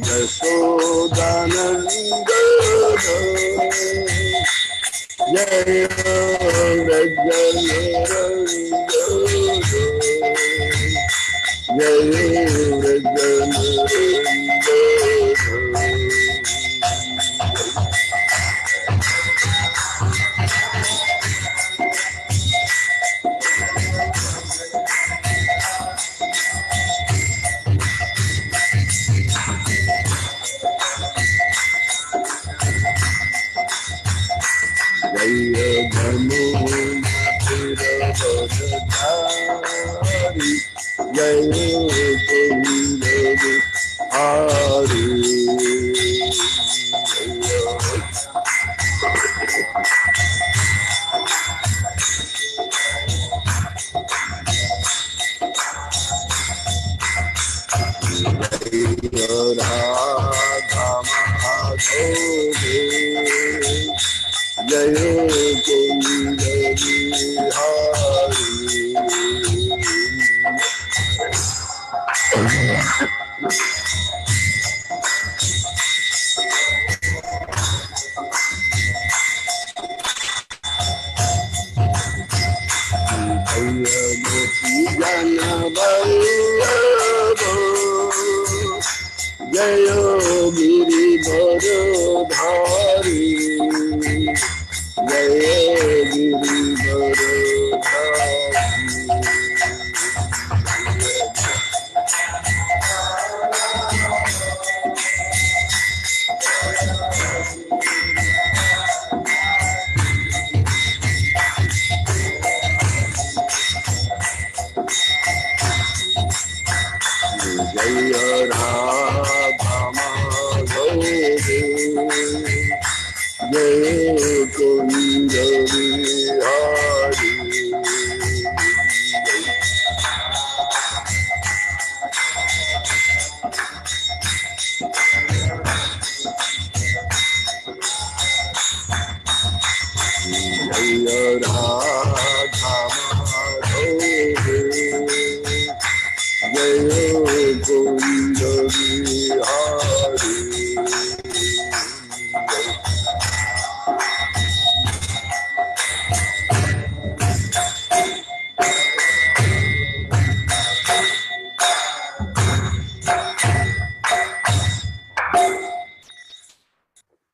Jashodananda Jaya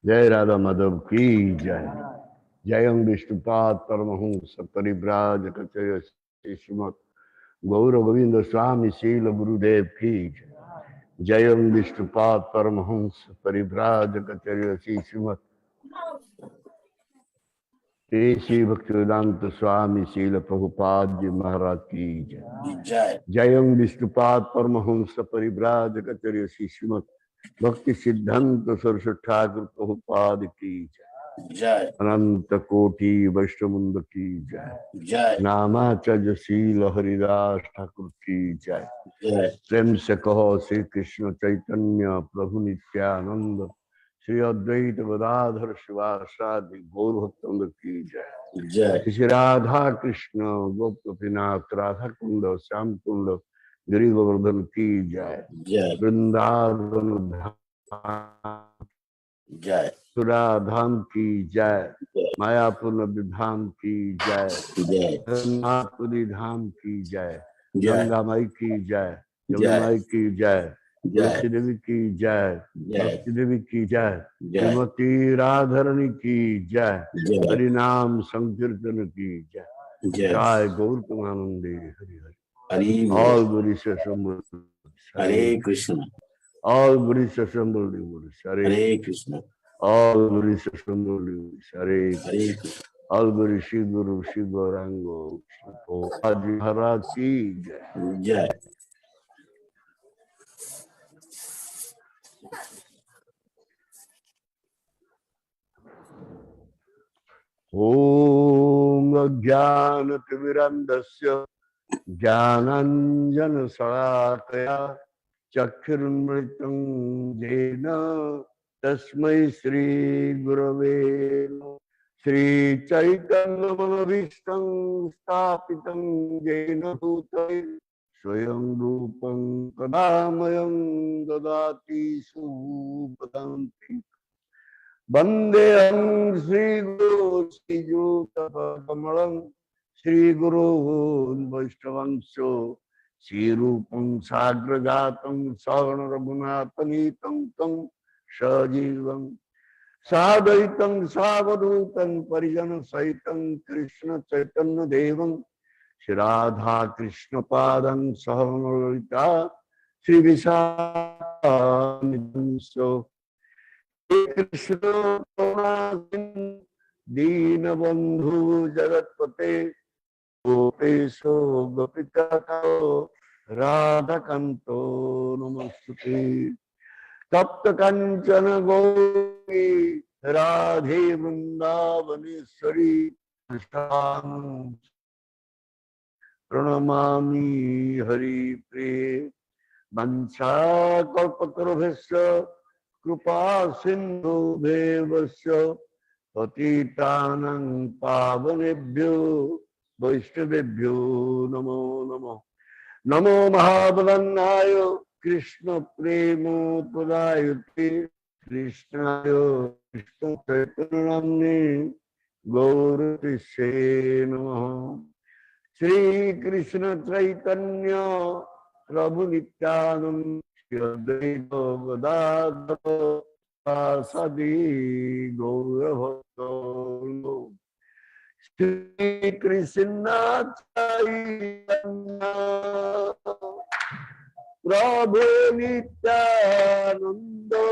जय राधा माधव की जय। जयं विष्णुपाद परमहंस परिव्राज कचय श्रीमत् गौर गोविंद स्वामी शील गुरुदेव की जय। जयं विष्णुपाद परमहंस परिव्राज कचय श्रीमत् श्री भक्तिवेदांत स्वामी शील प्रभुपाद जी महाराज की जय। जयं विष्णुपाद परमहंस परिव्राज कचय श्रीमत् भक्ति सिद्धांत सरस्वती ठाकुर प्रभुपाद की जय। अनंत कोटि वैष्णववृंद की जय। नामाचार्य शील हरिदास ठाकुर की जय। प्रेम से कहो श्री कृष्ण चैतन्य प्रभु नित्यानंद श्री अद्वैत गदाधर शिवासादि गौर भक्तवृंद की जय। श्री राधा कृष्ण गोपीनाथ राधा कुंड श्याम कुंड गिरि गोवर्धन की जय। वृंदावन जय। सुरा धाम की जय। मायापुर धाम की जय। जगन्नाथपुरी धाम की जय। गंगा माई की जय। यमुना माई की जय। तुलसी देवी की जय। भक्ति देवी की जय। श्रीमती राधारणी की जय। हरि नाम संकीर्तन की जय। जय गौर प्रेमानंदे Hari Hari. All Buddhist assembled. Hare Krishna. All Buddhist assembled. Hare Krishna. All Guru Sashamuli, Hare Krishna. All Guru Shri Gaurango, Prabhupada Maharaj ki Jai. Om Ajnanatimirandasya Jnananjana Salakaya Chakshurunmritam Jena Tasmai Shri Gurave Namaha. Shri Chaitanya Manabhishtam Sthapitam Jena Bhutale Swayam Rupam Kadamayam Dadati Supadanti Vandeham Shri Guru Shri Jutapakamalam Shri Guru Vaishnavansho Shri Rupam Sagrajatam Savana Raghunatanitam Tam Sajivam Sadaitam Savadutam Parijana Saitam Krishna Chaitanya Devam Shri Radha Krishna Padam Sahamalita Shri Visakhanitamso Krishna Deenabandhu Jagatpate Gopesho Gopikaro Radhakanto Namaste Tapta Kanchana Gauri Radhe Vrindavaneshwari Sham Pranamami Hari Pre Mancha Kalpatarubhesya Krupa Sindhu Devasya Patitanang Pavanebhyo Vaishnavebhyo Namo Namo Namo Mahabhavanaya Krishna Premo Pradayate Krishnaya Krishna Chaitanya Gauratishe Namaha Shri Krishna Chaitanya Prabhu Nityananda Shri Advaita Gadadhara Sadi Gaurabhakta Shri Krishna Chaitanya Prabhu Nityananda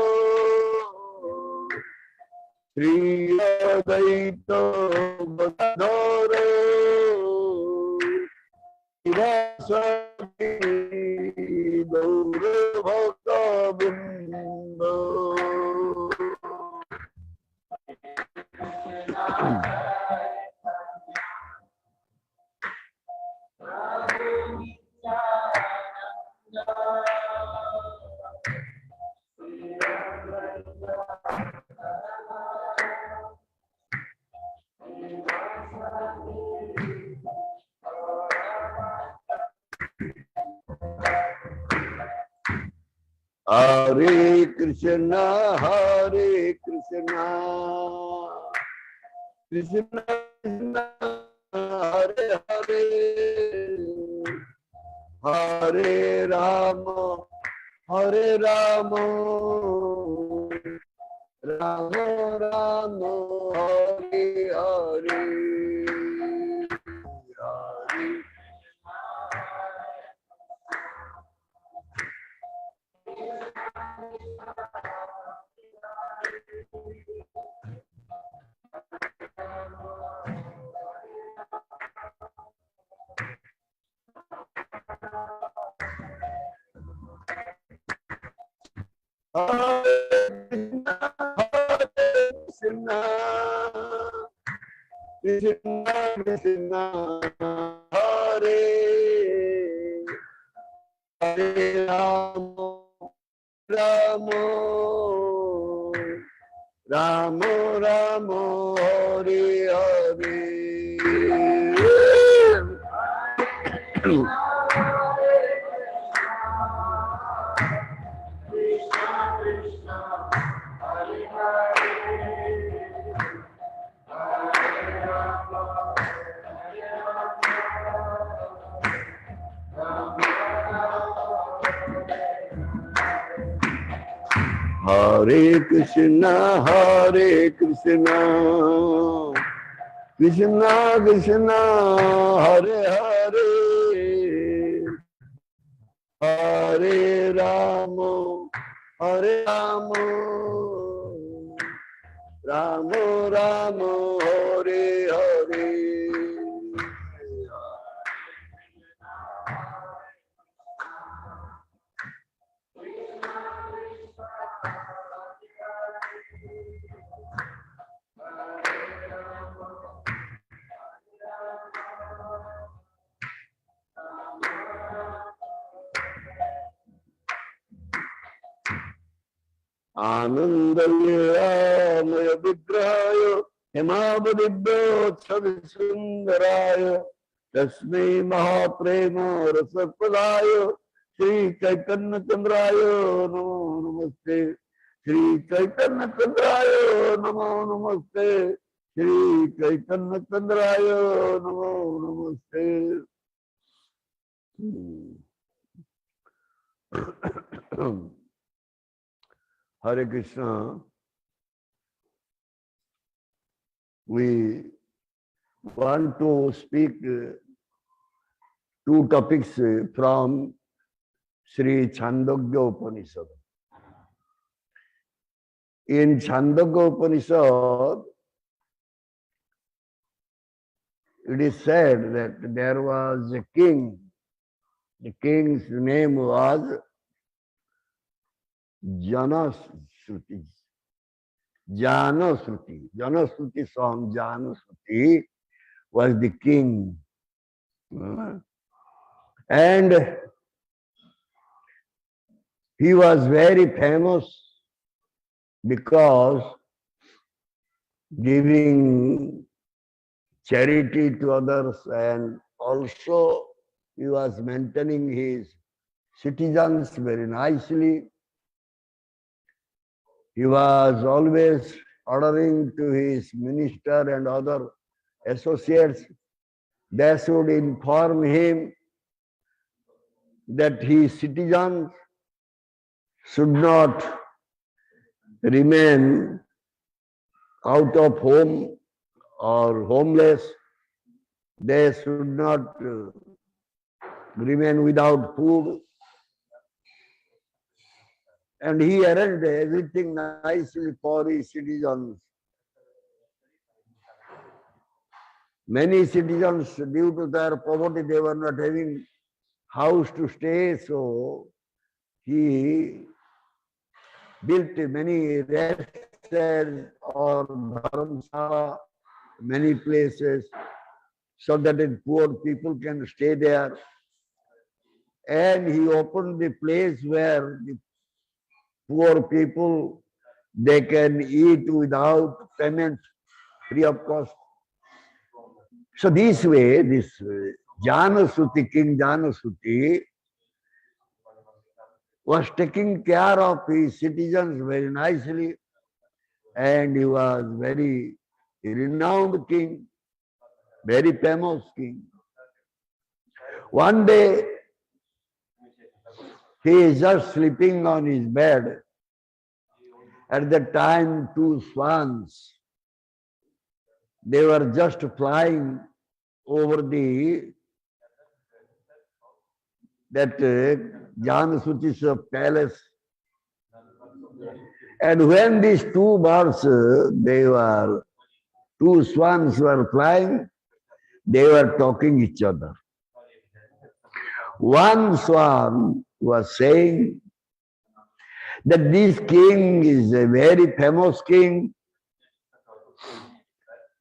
Shri Advaita Gadadhara Sadi Gaurabhakta Vrinda. Hare Krishna, Hare Krishna, Krishna Krishna, Hare Hare, Hare Rama, Hare Rama, Rama Rama, Hare Hare, Hare. Hare Krishna, Krishna Krishna, Hare Hare Rama, Rama Rama, Rama Hare Hare. Hare Krishna, Hare Krishna, Krishna Krishna, Hare Hare, Hare Rama, Hare Rama, Ramo Ramo Hare Hare. Anandalaya Vigrahaya Hemavadibhyotsavi Sundaraya Tasmai Mahaprema Rasapradaya Sri Chaitanya Chandraya Namo Namaste. Sri Chaitanya Chandraya Namo Namaste. Sri Chaitanya Chandraya Namo Namaste. Hare Krishna. We want to speak two topics from Sri Chandogya Upanishad. In Chandogya Upanishad, it is said that there was a king. The king's name was Janasruti. Janasruti. Janasruti song, Janasruti was the king. And he was very famous because giving charity to others, and also he was maintaining his citizens very nicely. He was always ordering to his minister and other associates, they should inform him that his citizens should not remain out of home or homeless. They should not remain without food. And he arranged everything nicely for his citizens. Many citizens, due to their poverty, they were not having house to stay, so he built many restaurants or dharamsala, many places, so that poor people can stay there. And he opened the place where the poor people, they can eat without payment, free of cost. So this way, this Janasuti, King Janasuti, was taking care of his citizens very nicely, and he was very renowned king, very famous king. One day, he is just sleeping on his bed. At that time, two swans, they were just flying over that Janasuti's palace. And when these two birds, two swans were flying, they were talking each other. One swan was saying that this king is a very famous king,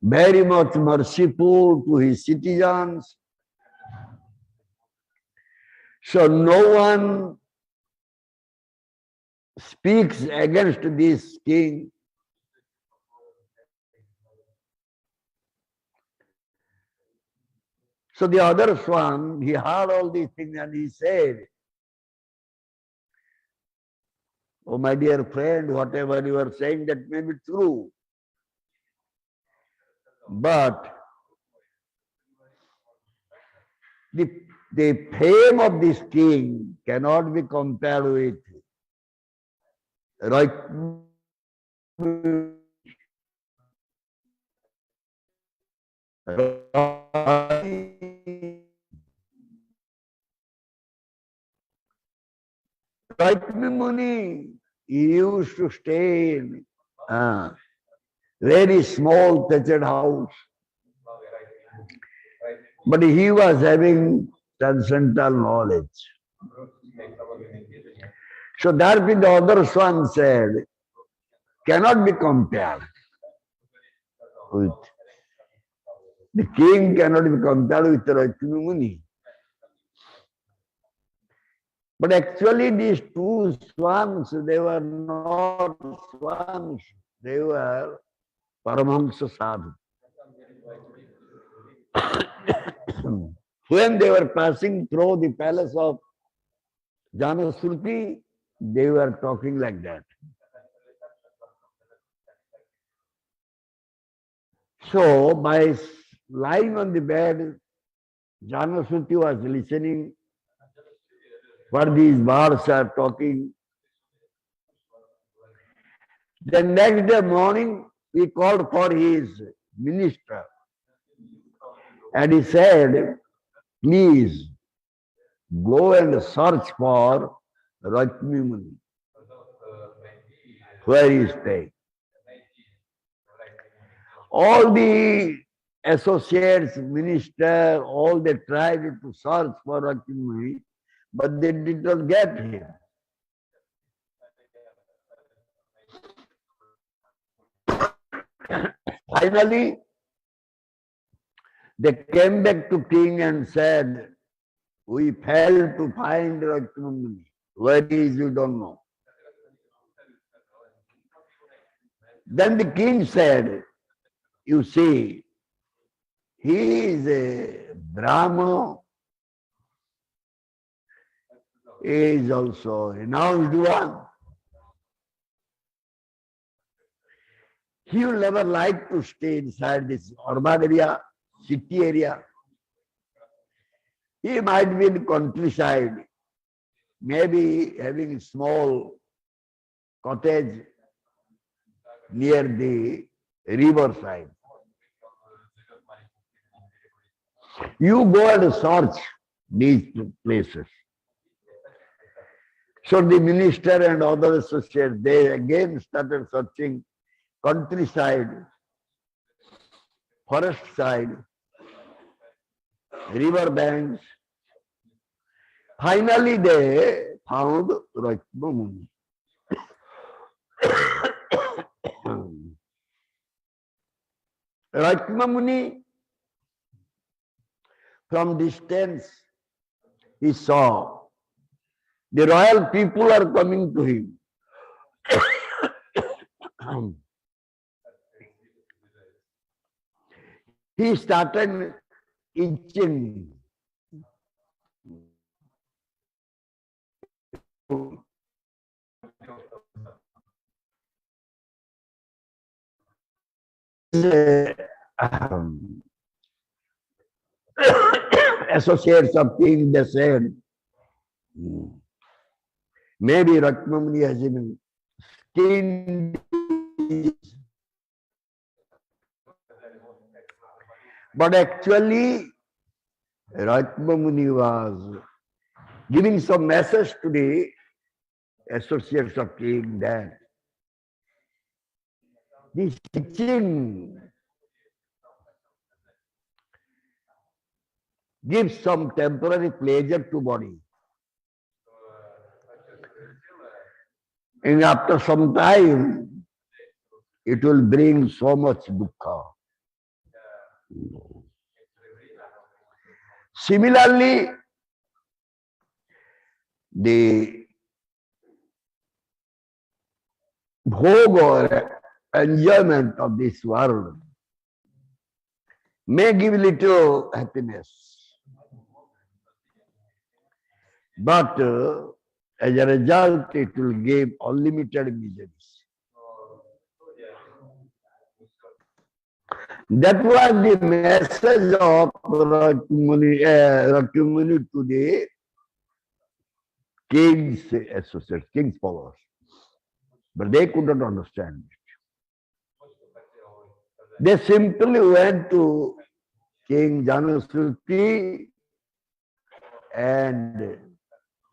very much merciful to his citizens. So no one speaks against this king. So the other swan, he heard all these things and he said, "Oh, my dear friend, whatever you are saying, that may be true. But the fame of this king cannot be compared with right." Muni, he used to stay in very small thatched house. But he was having transcendental knowledge. So therefore the other son said, cannot be compared with. The king cannot be compared with Rajmani Muni. But actually these two swans, they were not swans, they were Paramahamsa sadhu. When they were passing through the palace of Janasruti, they were talking like that. So by lying on the bed, Janasruti was listening what these birds are talking. The next day morning, he called for his minister. And he said, please go and search for Rajmani Muni, where he is staying. All the associates, minister, all they tried to search for Rajmani Muni, but they did not get him. Finally, they came back to king and said, we failed to find Rajmani Muni. Where he is, you don't know. Then the king said, you see, he is a Brahma, he is also a renowned one. He will never like to stay inside this urban area, city area. He might be in countryside, maybe having a small cottage near the riverside. You go and search these places. So the minister and other associates, they again started searching countryside, forest side, river banks. Finally, they found Rajmani Muni. Rajmani Muni, from distance, he saw the royal people are coming to him. He started itching. Associates of king, they said, maybe Rajmani Muni has even skin disease. But actually, Rajmani Muni was giving some message to the associates of king that this itching gives some temporary pleasure to body. And after some time, it will bring so much dukkha. Similarly, the bhog or enjoyment of this world may give little happiness, but as a result, it will give unlimited miseries. That was the message of Rajmani Muni to the king's associates, king's followers. But they could not understand it. They simply went to King Janasruti and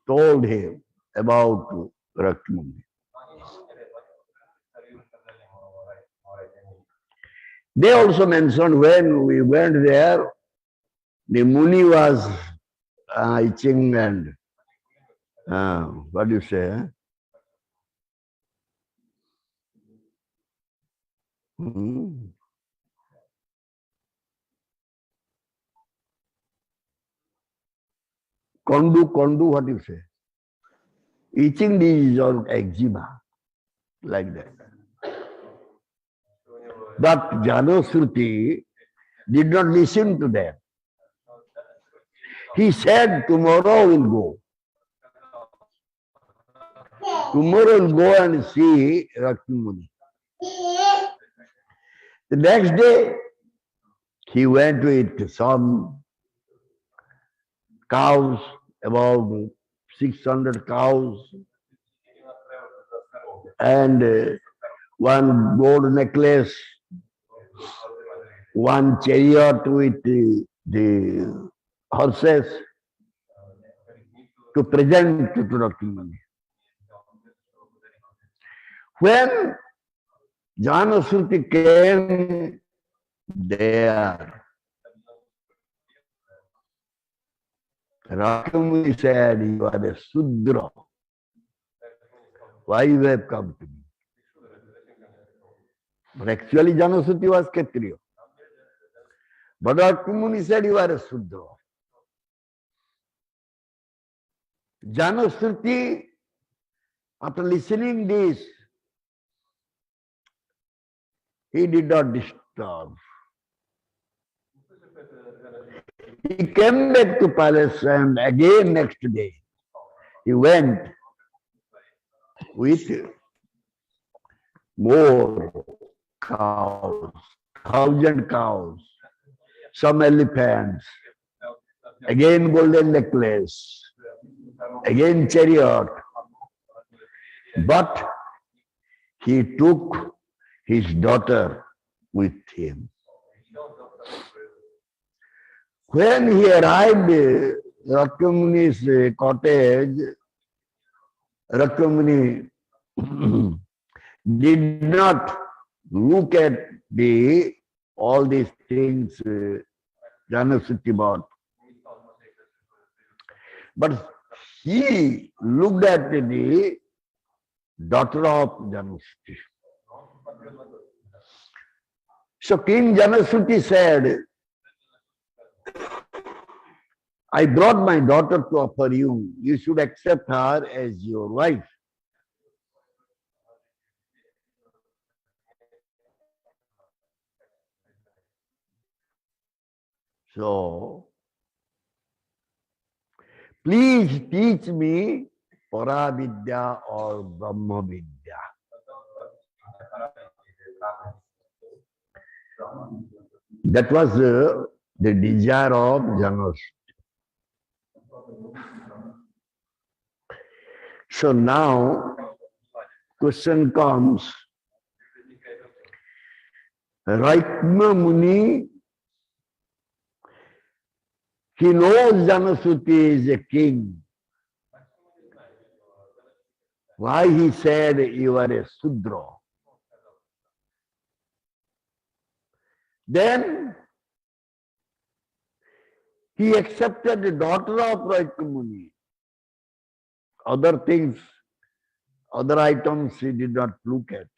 told him about Rajmani. They also mentioned when we went there, the Muni was itching and what do you say? Kondu, what do you say? Itching disease or eczema, like that. But Janusruti did not listen to them. He said, tomorrow we'll go. Tomorrow we'll go and see Rakshmani. The next day, he went with some cows, about 600 cows, and one gold necklace, one chariot with the horses to present to Rakshmani. When Janusruti came there, Rakshmani said, you are a Sudra. Why you have come to me? But actually Janusruti was Kshatriya. But Rakshmani said, you are a Sudra. Janusruti, after listening this, he did not disturb. He came back to palace and again next day he went with more cows, 1,000 cows, some elephants, again golden necklace, again chariot. But he took his daughter with him. When he arrived at Rakshmani's cottage, Rakshmani did not look at all these things Janusruti bought. But he looked at the daughter of Janusruti. So King Janusruti said, I brought my daughter to offer you. You should accept her as your wife. So, please teach me Paravidya or Brahma Vidya. That was the desire of Janusruti. So now, question comes, Rakshmani Muni, he knows Janusruti is a king. Why he said you are a Sudra? Then he accepted the daughter of Rakshmani. Other things, other items he did not look at.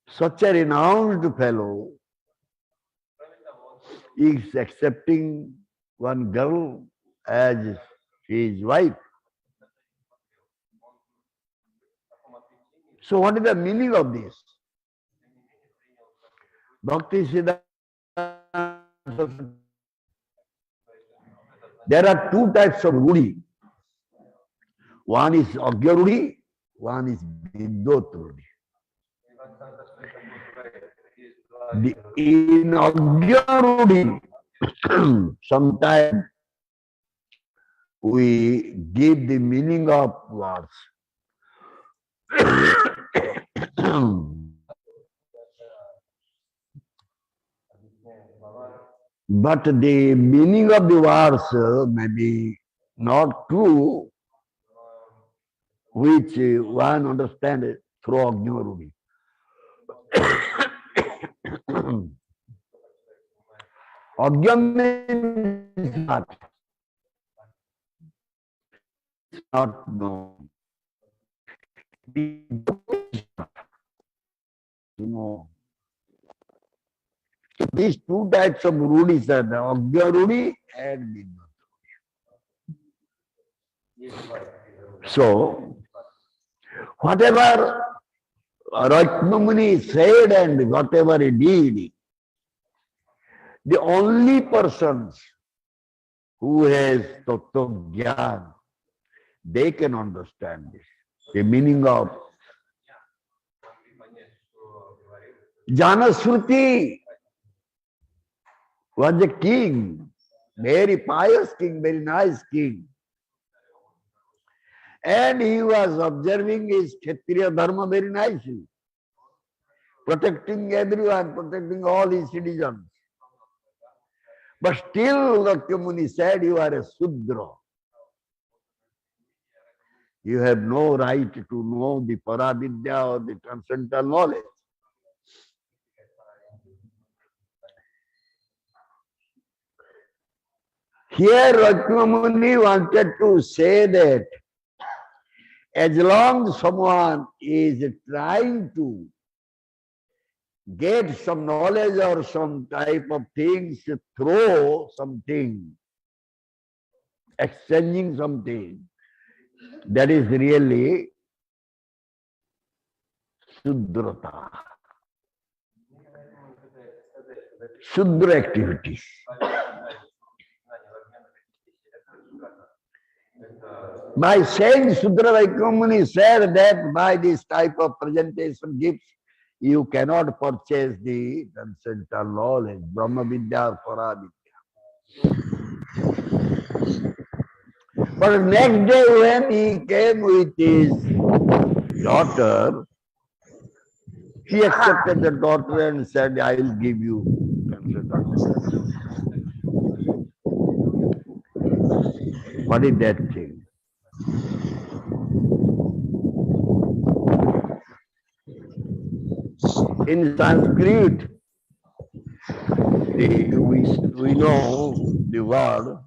Such a renowned fellow is accepting one girl as his wife. So what is the meaning of this? Bhakti Siddhanta. There are two types of Rudi. One is Agya Rudi, one is Vidyot Rudi. In Agya Rudi, sometimes we give the meaning of words. But the meaning of the words may be not true, which one understands through Agya Rudi. Agya means not known. No. So these two types of rudis are the Agya rudi and Vidvat. So, whatever Ratnamuni said and whatever he did, the only persons who has Tattva Gyan, they can understand this. The meaning of Janasruti was a king, very pious king, very nice king. And he was observing his Kshatriya Dharma very nicely, protecting everyone, protecting all his citizens. But still, Dr. Muni said, you are a Sudra. You have no right to know the Paravidya or the transcendental knowledge. Here, Ratnamuni wanted to say that as long as someone is trying to get some knowledge or some type of things through something, exchanging something, that is really Sudrata. Sudra activities. By saying Sudra, Ratnamuni said that by this type of presentation gifts, you cannot purchase the transcendental knowledge, Brahma Vidya or Paravidya. But next day when he came with his daughter, he accepted the daughter and said, I will give you transcendental knowledge. What is that thing? In Sanskrit, we know the word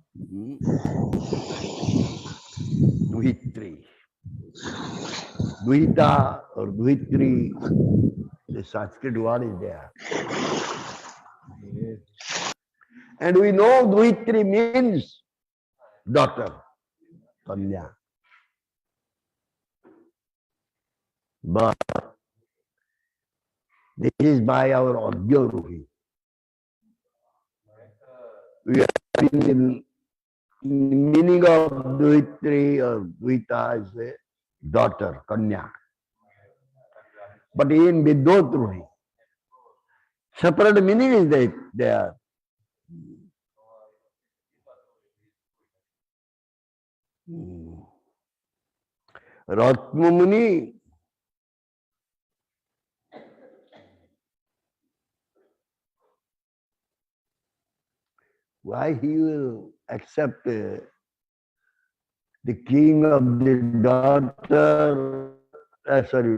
Dvitri. Dvita or Dvitri, the Sanskrit word is there. And we know Dvitri means daughter, Kanya. But this is by our Agya Ruhi. We are in the meaning of Dvitri or Dvita is a daughter, Kanya. But in Vidot Ruhi, separate meaning is there. Ratnamuni why he will accept the king of the daughter, daughter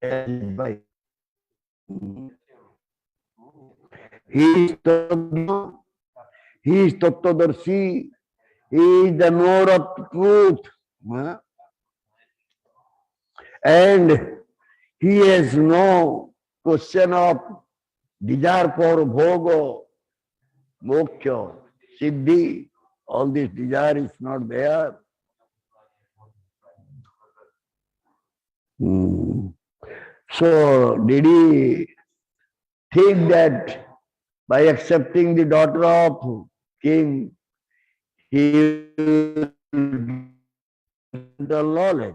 as his wife. He is Tattvadarshi, he is the knower of truth. And he has no question of desire for bhoga, moksha, siddhi. All this desire is not there. So, did he think that by accepting the daughter of king, he will get the knowledge?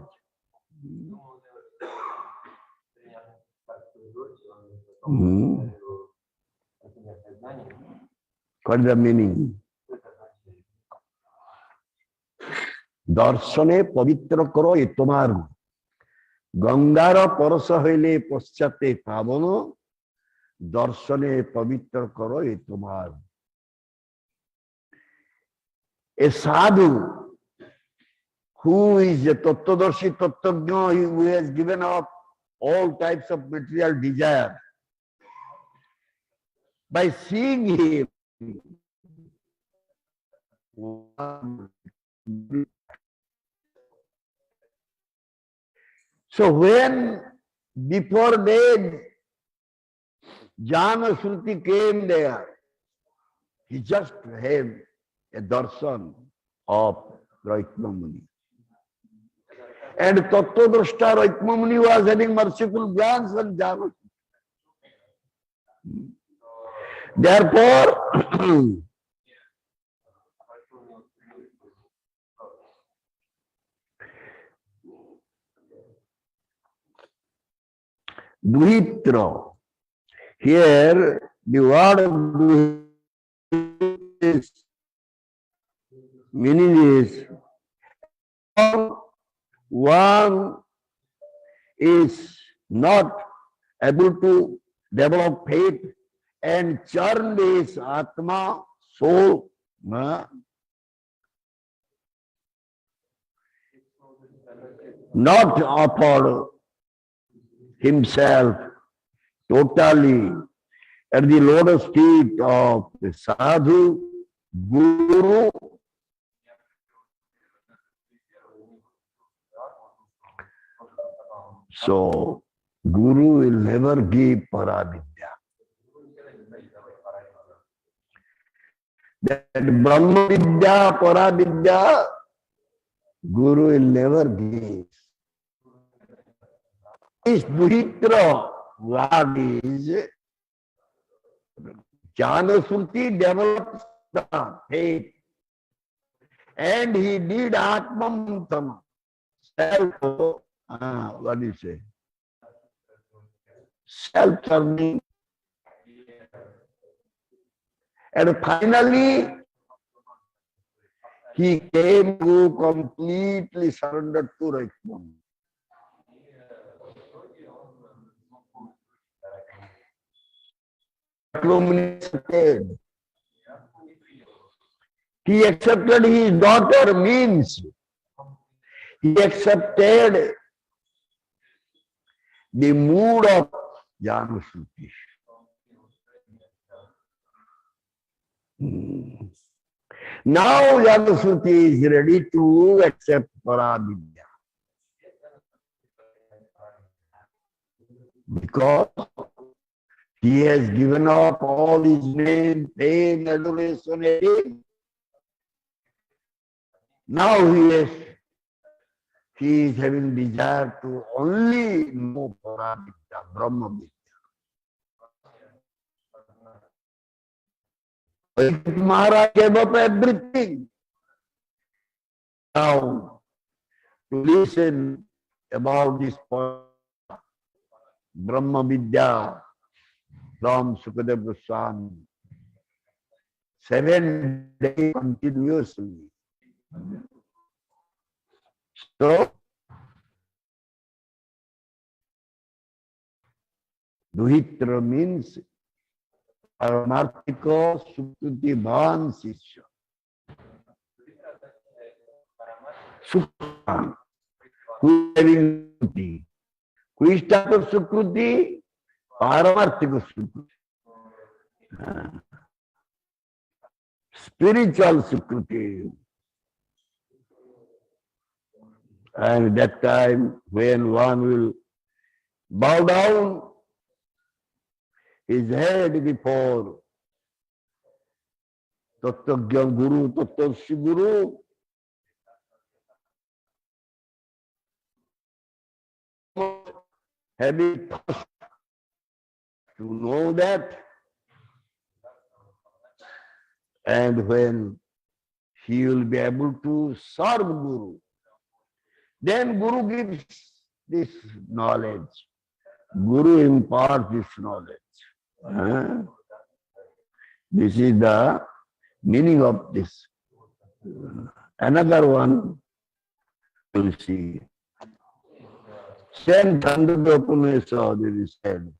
What is the meaning? Darshane pavitra karo itomargo. Gangara parasa hoile paschate pavano. Darshane pavitra karo itomargo. A sadhu who is a Tattvadarshi Tattvajna, who has given up all types of material desire, By seeing him, so when before that Jana Shruti came there, he just had a darshan of Raitmamuni. And Tattvadrashta Raitmamuni was having merciful glance on Jana. Therefore, Duhitra, here the word of Duhitra meaning is one is not able to develop faith and churn his Atma, soul, not offer himself totally at the lotus feet of the sadhu, guru. So, Guru will never give Paravidya. That Brahma Vidya, Paravidya, Guru will never give. This Duhitra word is Jana Shruti develops the faith and he did Atmam self, what do you say? Self-serving. And finally, he came to completely surrender to Raitmam. He accepted his daughter means he accepted the mood of Jana Shruti. Now Jana Shruti is ready to accept Paravidya. Because he has given up all his name, fame, adoration, everything. Now he is having desire to only know Paravidya, Brahma Vidya. Maharaj gave up everything. Now, to listen about this Brahma Vidya from Sukadeva Goswami, 7 days continuously. So, Duhitra means Paramarthika Sukruti Bhan Sishya. Sukruti, who is having Sukruti. Which type of Sukruti? Paramarthika Sukruti. Spiritual Sukruti. And that time when one will bow down his head before Tattva Guru, Tattva Guru, having to know that, and when he will be able to serve Guru, then Guru gives this knowledge. Guru imparts this knowledge. This is the meaning of this. Another one, you see. Same Chandra Upanishad is said.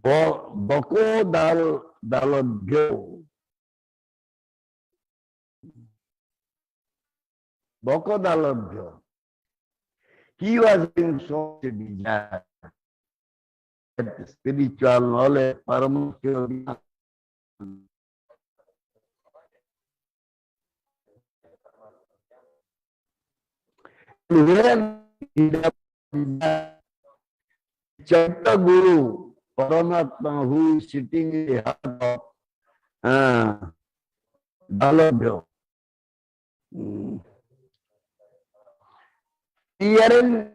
Bako dalabhyo Bokodalabhya. He was in so much desire that spiritual knowledge, Paramakya. When he Chaita Guru, Paramatma, who is sitting in the heart of Dalabhya, hearing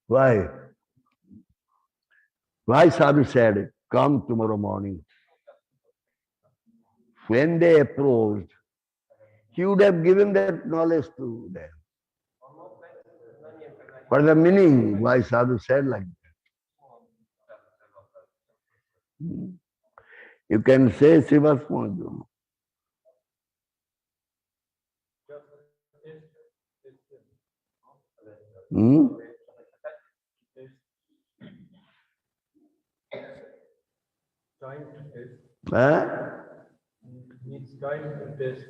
why? Why Sadhu said, come tomorrow morning? When they approached, he would have given that knowledge to them. What is the meaning? Why Sadhu said like that? You can say Sivasmaju. Hmm? Needs time to test.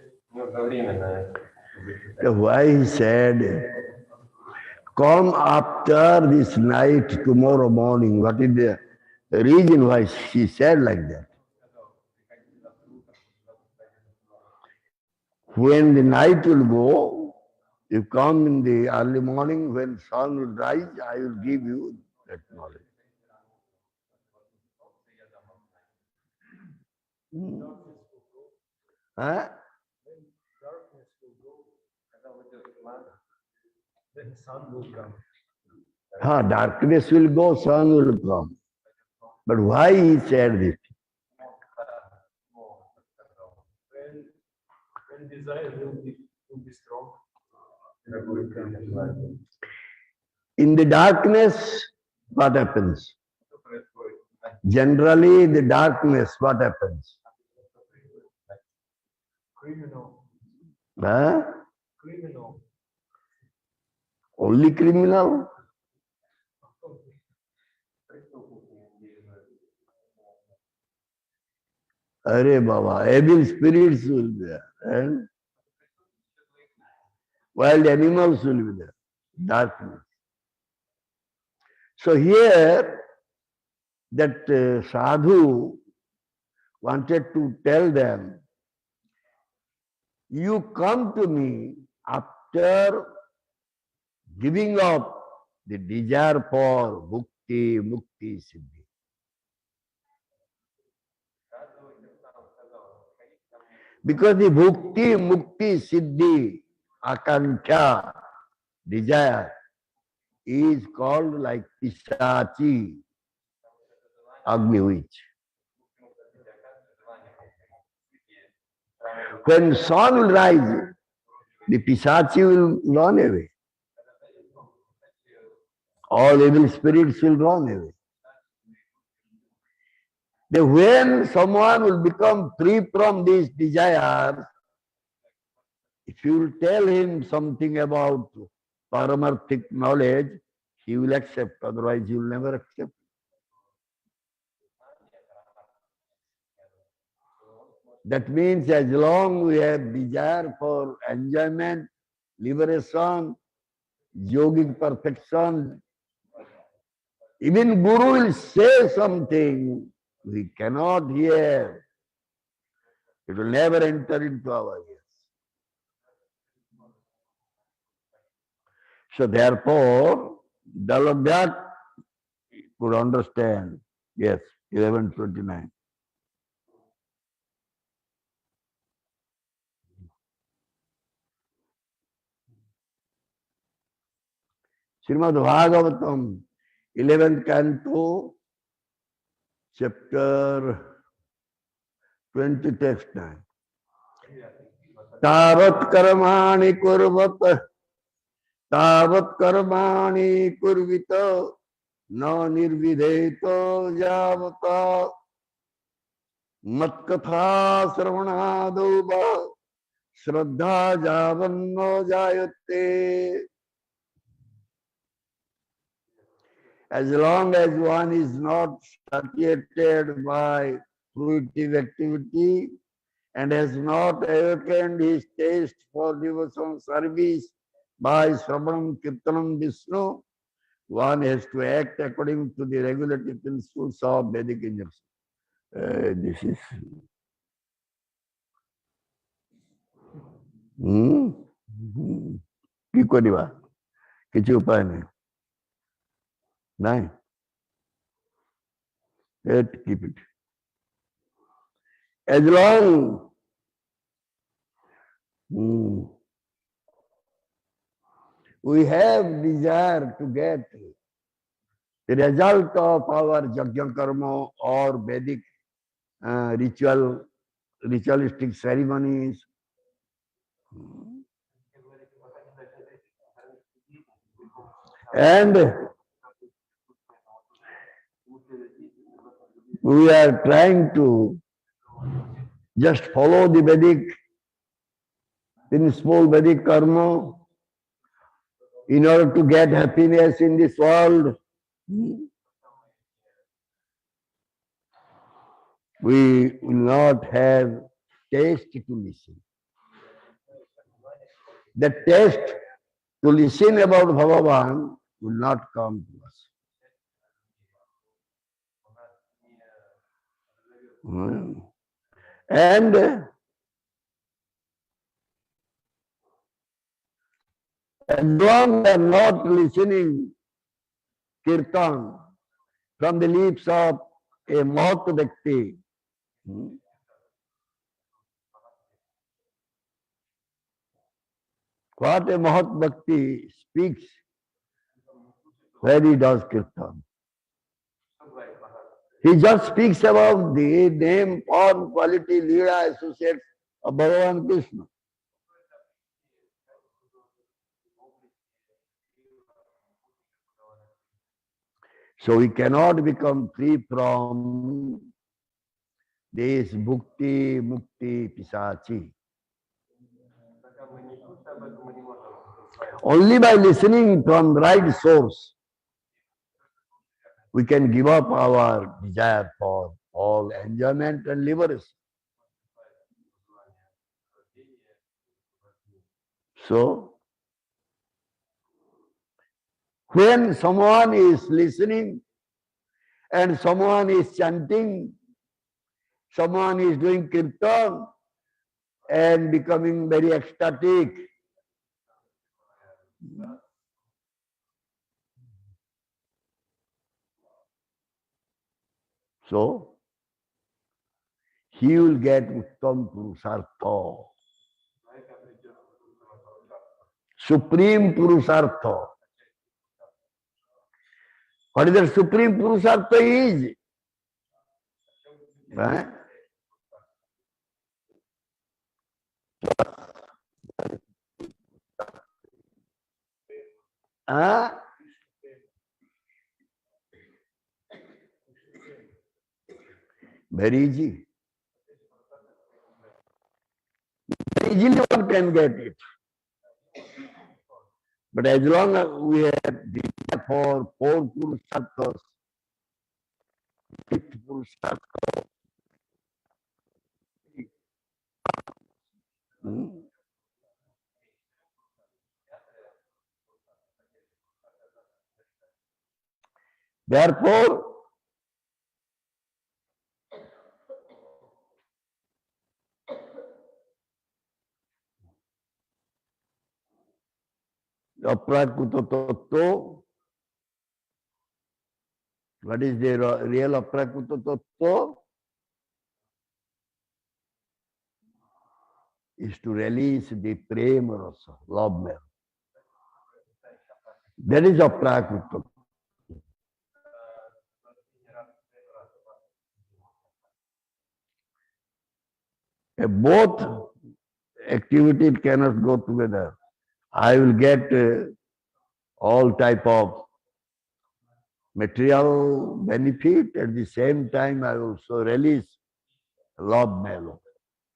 Why he said, come after this night tomorrow morning? What is the reason why she said like that? When the night will go, you come in the early morning, when sun will rise, I will give you that knowledge. Huh? Darkness will go, then sun will come. Darkness will go, sun will come. But why he said this? When desire will be strong. In the darkness, what happens? Generally, the darkness, what happens? Criminal. Huh? Criminal. Only criminal? Arey Baba, evil spirits will be there. And wild animals will be there. Darkness. So here, that sadhu wanted to tell them, you come to me after giving up the desire for bhukti, mukti, siddhi. Because the bhukti, mukti, siddhi, akanksha, desire, is called like pisachi, Agni witch. When sun will rise, the pisachi will run away. all evil spirits will run away. Then when someone will become free from these desires, if you will tell him something about paramarthic knowledge, he will accept, otherwise he will never accept. That means as long we have desire for enjoyment, liberation, yogic perfection, even Guru will say something, we cannot hear. It will never enter into our ears. So therefore, Dalabhyat could understand. Yes, 1129. Srimad Bhagavatam, 11th canto, chapter 20, text 9. Tavat karmani kurvat, tavat karmani kurvita, na nirvidheto javata, matkatha sravanadova, shraddha javanno jayate. As long as one is not satiated by fruitive activity and has not awakened his taste for devotional service by Sravanam Kirtanam Vishnu, one has to act according to the regulative principles of Vedic injunction. This is কি করিবা কিছু উপায় নেই নাই keep it as long we have desire to get the result of our yajna karma or Vedic ritualistic ceremonies. And we are trying to just follow the Vedic principle, Vedic karma, in order to get happiness in this world. We will not have taste to listen. The taste to listen about Bhagavan will not come to us. And as long as we are not listening kirtan from the lips of a Mahat Bhakti, what a Mahat Bhakti speaks when he does kirtan. He just speaks about the name, form, quality, leela, associates of Bhagavan Krishna. So we cannot become free from this bhukti, mukti, pisachi. Only by listening from the right source, we can give up our desire for all enjoyment and liberation. So, when someone is listening and someone is chanting, someone is doing kirtan and becoming very ecstatic, so he will get Uttam Purusartha, Supreme Purusartha. What is the Supreme Purusartha is? Right? Very easy. Very easily one can get it. But as long as we have desire for four Purusharthas, fifth Purushartha, therefore, Aprakrita Tattva, what is the real Aprakrita Tattva? Is to release the prema rasa, love marriage. That is Aprakrita. Both activities cannot go together. I will get all type of material benefit, at the same time I also release love mellow.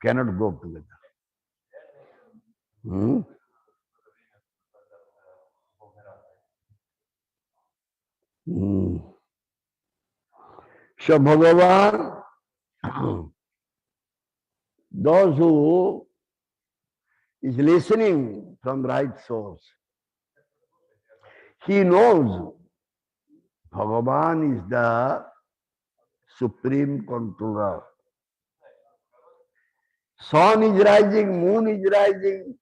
Cannot go together. So Bhagavan, those who is listening from right source, he knows Bhagavan is the supreme controller. Sun is rising, moon is rising,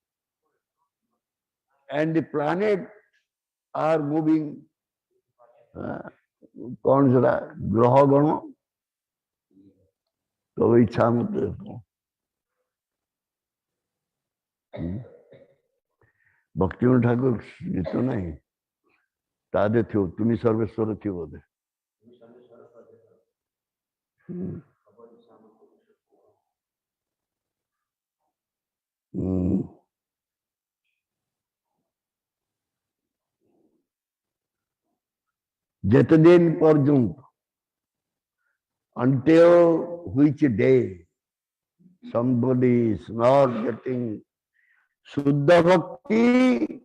and the planet are moving. कौन सा ग्रह गण तो इच्छा मत भक्ति ठाकुर तो नहीं तादे थो तुम्हें सर्वेश्वर थी बोधे Jatadin Parjun, until which day somebody is not getting Shuddha Bhakti,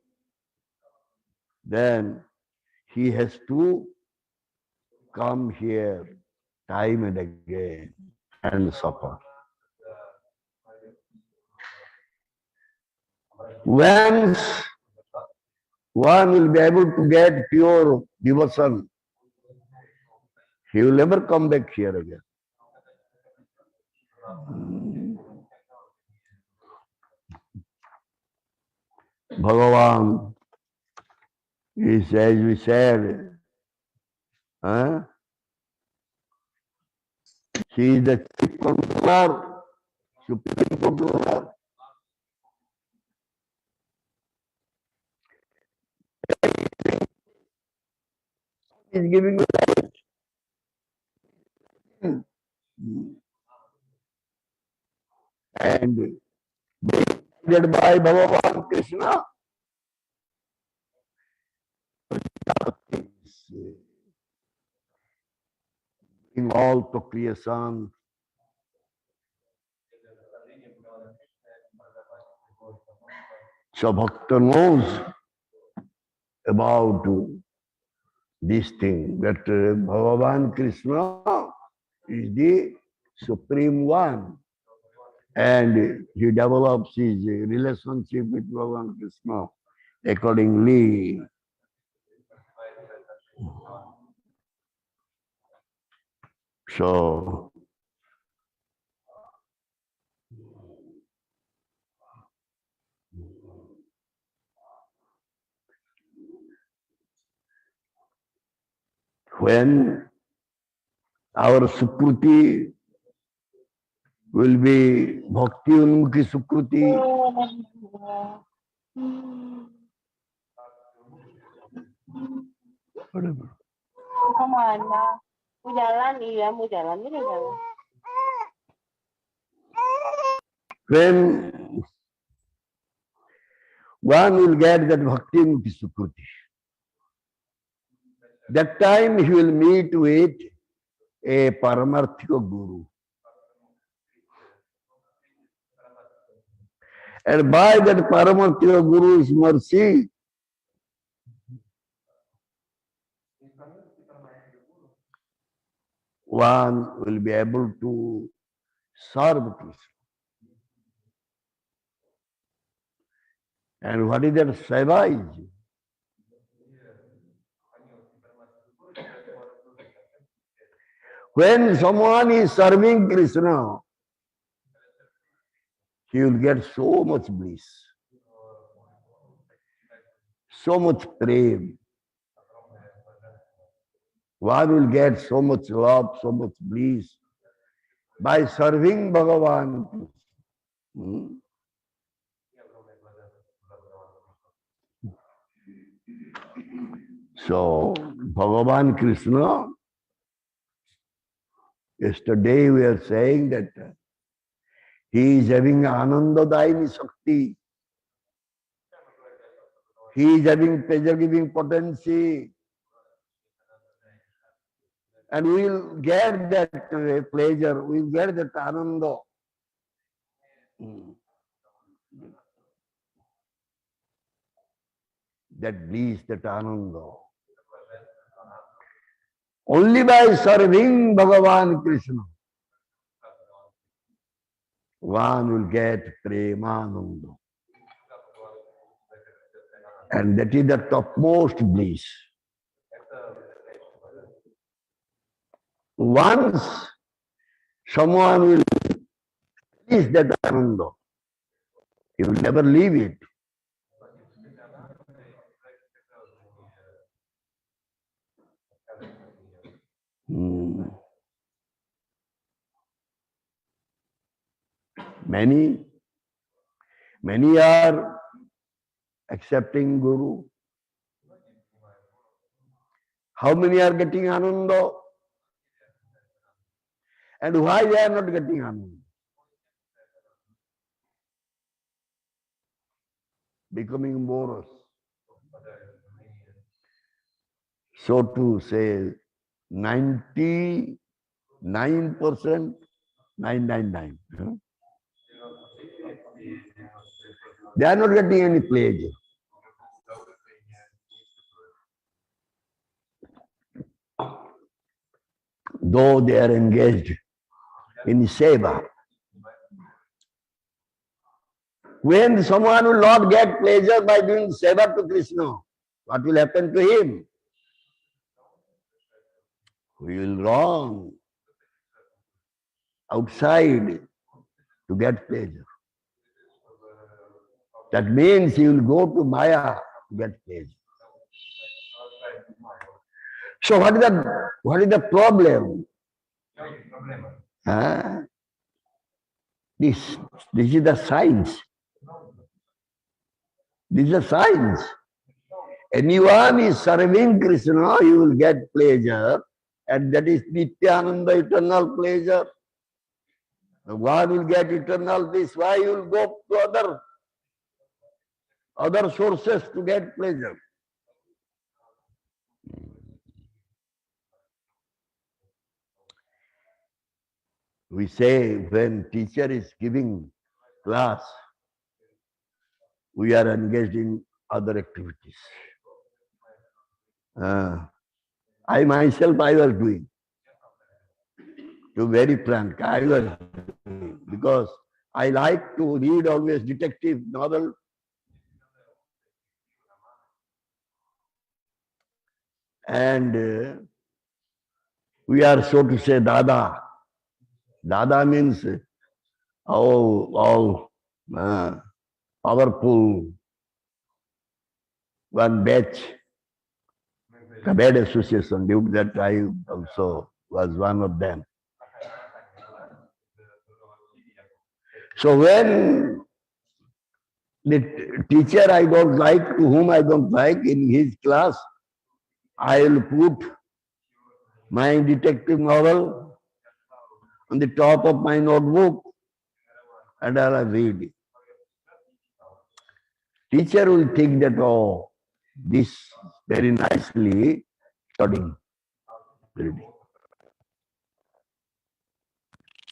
then he has to come here time and again and suffer. Once one will be able to get pure devotion, he will never come back here again. Bhagavan is, as we said, he is the chief controller, supreme controller. He is giving you life. And being guided by Bhagavan Krishna, in all to creation, so Bhakta knows about this thing, that Bhagavan Krishna is the Supreme One, and he develops his relationship with Bhagavan Krishna accordingly. So, when our Sukruti will be Bhakti Unmukhi Sukruti, whatever. When one will get that Bhakti Unmukhi Sukruti, that time he will meet with a Paramarthika Guru. And by that Paramatma Guru's mercy, one will be able to serve Krishna. And what is that seva is? When someone is serving Krishna, he will get so much bliss, so much prem. One will get so much love, so much bliss by serving Bhagavan. So, Bhagavan Krishna, yesterday we are saying that he is having Anandadayini Shakti. He is having pleasure-giving potency. And we will get that pleasure, we will get that Ananda. That bliss, that Ananda. Only by serving Bhagavan Krishna, one will get Premananda. And that is the topmost bliss. Once someone will release that Ananda, he will never leave it. Many are accepting Guru. How many are getting Ananda? And why they are not getting Ananda? Becoming morose. So to say 99%, 999. They are not getting any pleasure. Though they are engaged in seva. When someone will not get pleasure by doing seva to Krishna, what will happen to him? He will run outside to get pleasure. That means he will go to Maya to get pleasure. So what is the problem? This is the science. This is the science. Anyone is serving Krishna, he will get pleasure, and that is Nityananda, eternal pleasure. One will get eternal bliss. Why you will go to other sources to get pleasure? We say when teacher is giving class, we are engaged in other activities. I myself, I was doing. To be very frank, I was doing, because I like to read always detective novel. And we are, so to say, Dada. Dada means all powerful one batch, the bad association, due to that I also was one of them. So when the teacher I don't like, to whom I don't like, in his class, I will put my detective novel on the top of my notebook and I will read it. Teacher will think that, oh, this very nicely studying, reading.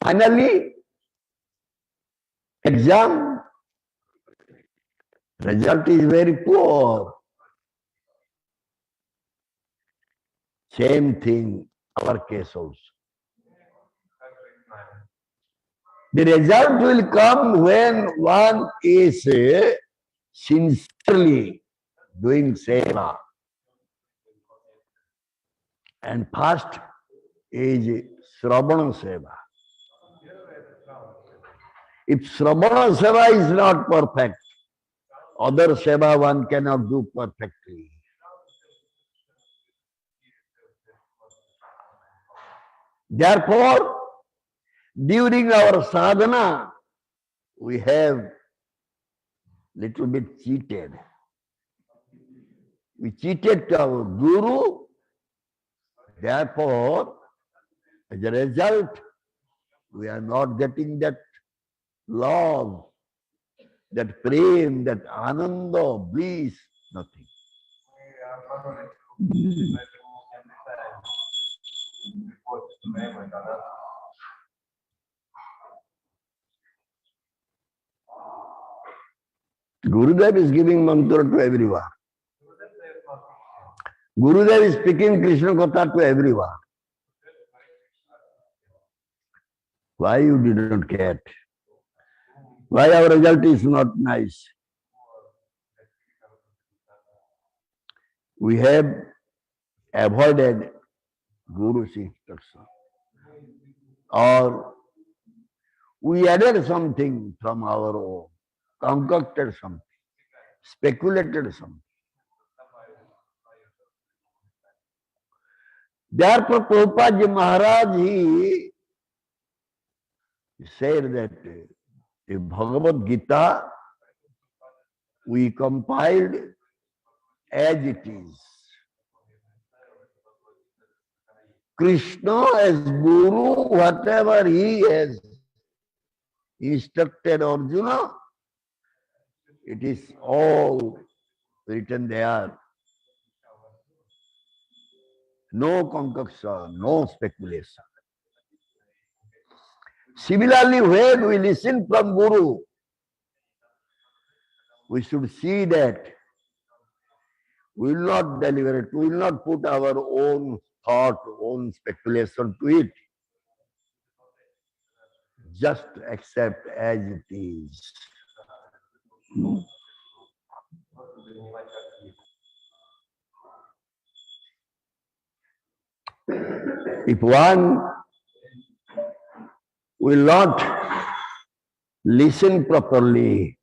Finally, exam, Result is very poor. Same thing, our case also. The result will come when one is sincerely doing seva. And first is Sravana seva. If Sravana seva is not perfect, other seva one cannot do perfectly. Therefore, during our sadhana, we have little bit cheated. We cheated to our guru. Therefore, as a result, we are not getting that love, that prem, that ananda, bliss, nothing. Gurudev is giving mantra to everyone. Gurudev is speaking Krishna Katha to everyone. Why you didn't get? Why our result is not nice? We have avoided Guru's instruction. Or we added something from our own, concocted something, speculated something. Therefore, Prabhupada Maharaj, he said that the Bhagavad Gita we compiled as it is. Krishna as Guru, whatever he has instructed Arjuna, it is all written there. No concoction, no speculation. Similarly, when we listen from Guru, we should see that we will not deliberate, we will not put our own thought, own speculation to it. Just accept as it is. If one will not listen properly,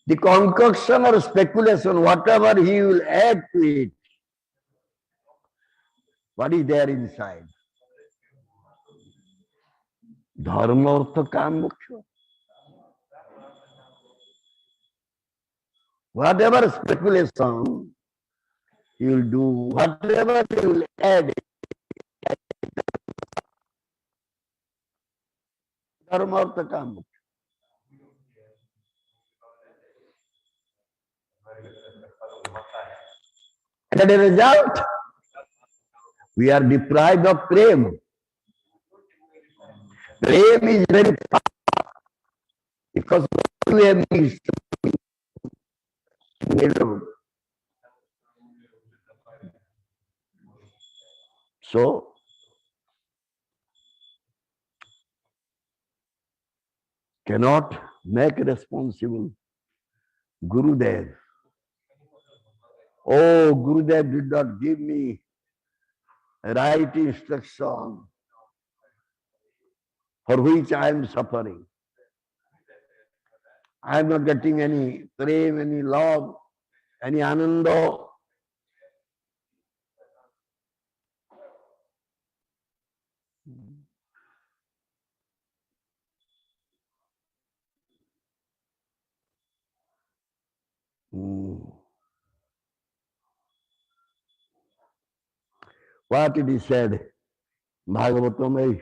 the concoction or speculation, whatever he will add to it, what is there inside? Dharma, artha, kam, moksha. Whatever speculation he will do, whatever he will add, dharma, artha, kam, moksha. And as a result, we are deprived of prem. Prem is very powerful because we have mixed. So, cannot make responsible Gurudev. Oh, Gurudev did not give me right instruction for which I am suffering. I am not getting any prem, any love, any ananda. What it is said, Bhagavatam,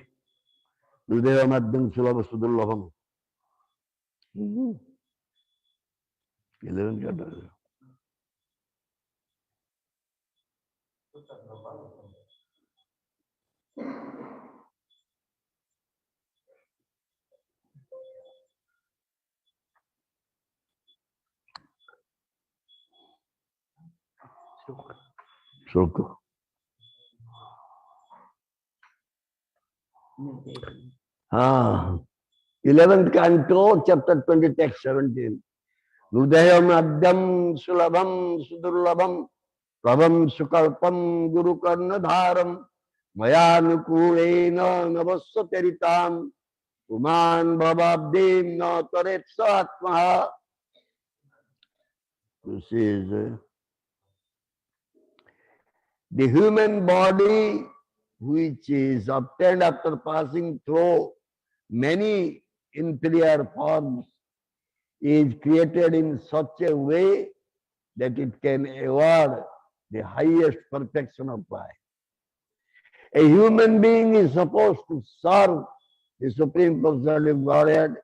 Hridaya Madhyam Sulabha Sudurlabham. 11 chapters. Shloka. Ah, 11th canto, chapter 20, text 17. Hridayam adyam sulabham sudurlabham prabham sukalpam guru karna dharam mayanukulena navasateritam uman bhavabdim na taret satmaha. This is the human body which is obtained after passing through many inferior forms is created in such a way that it can award the highest perfection of life. A human being is supposed to serve the Supreme Personality of Godhead,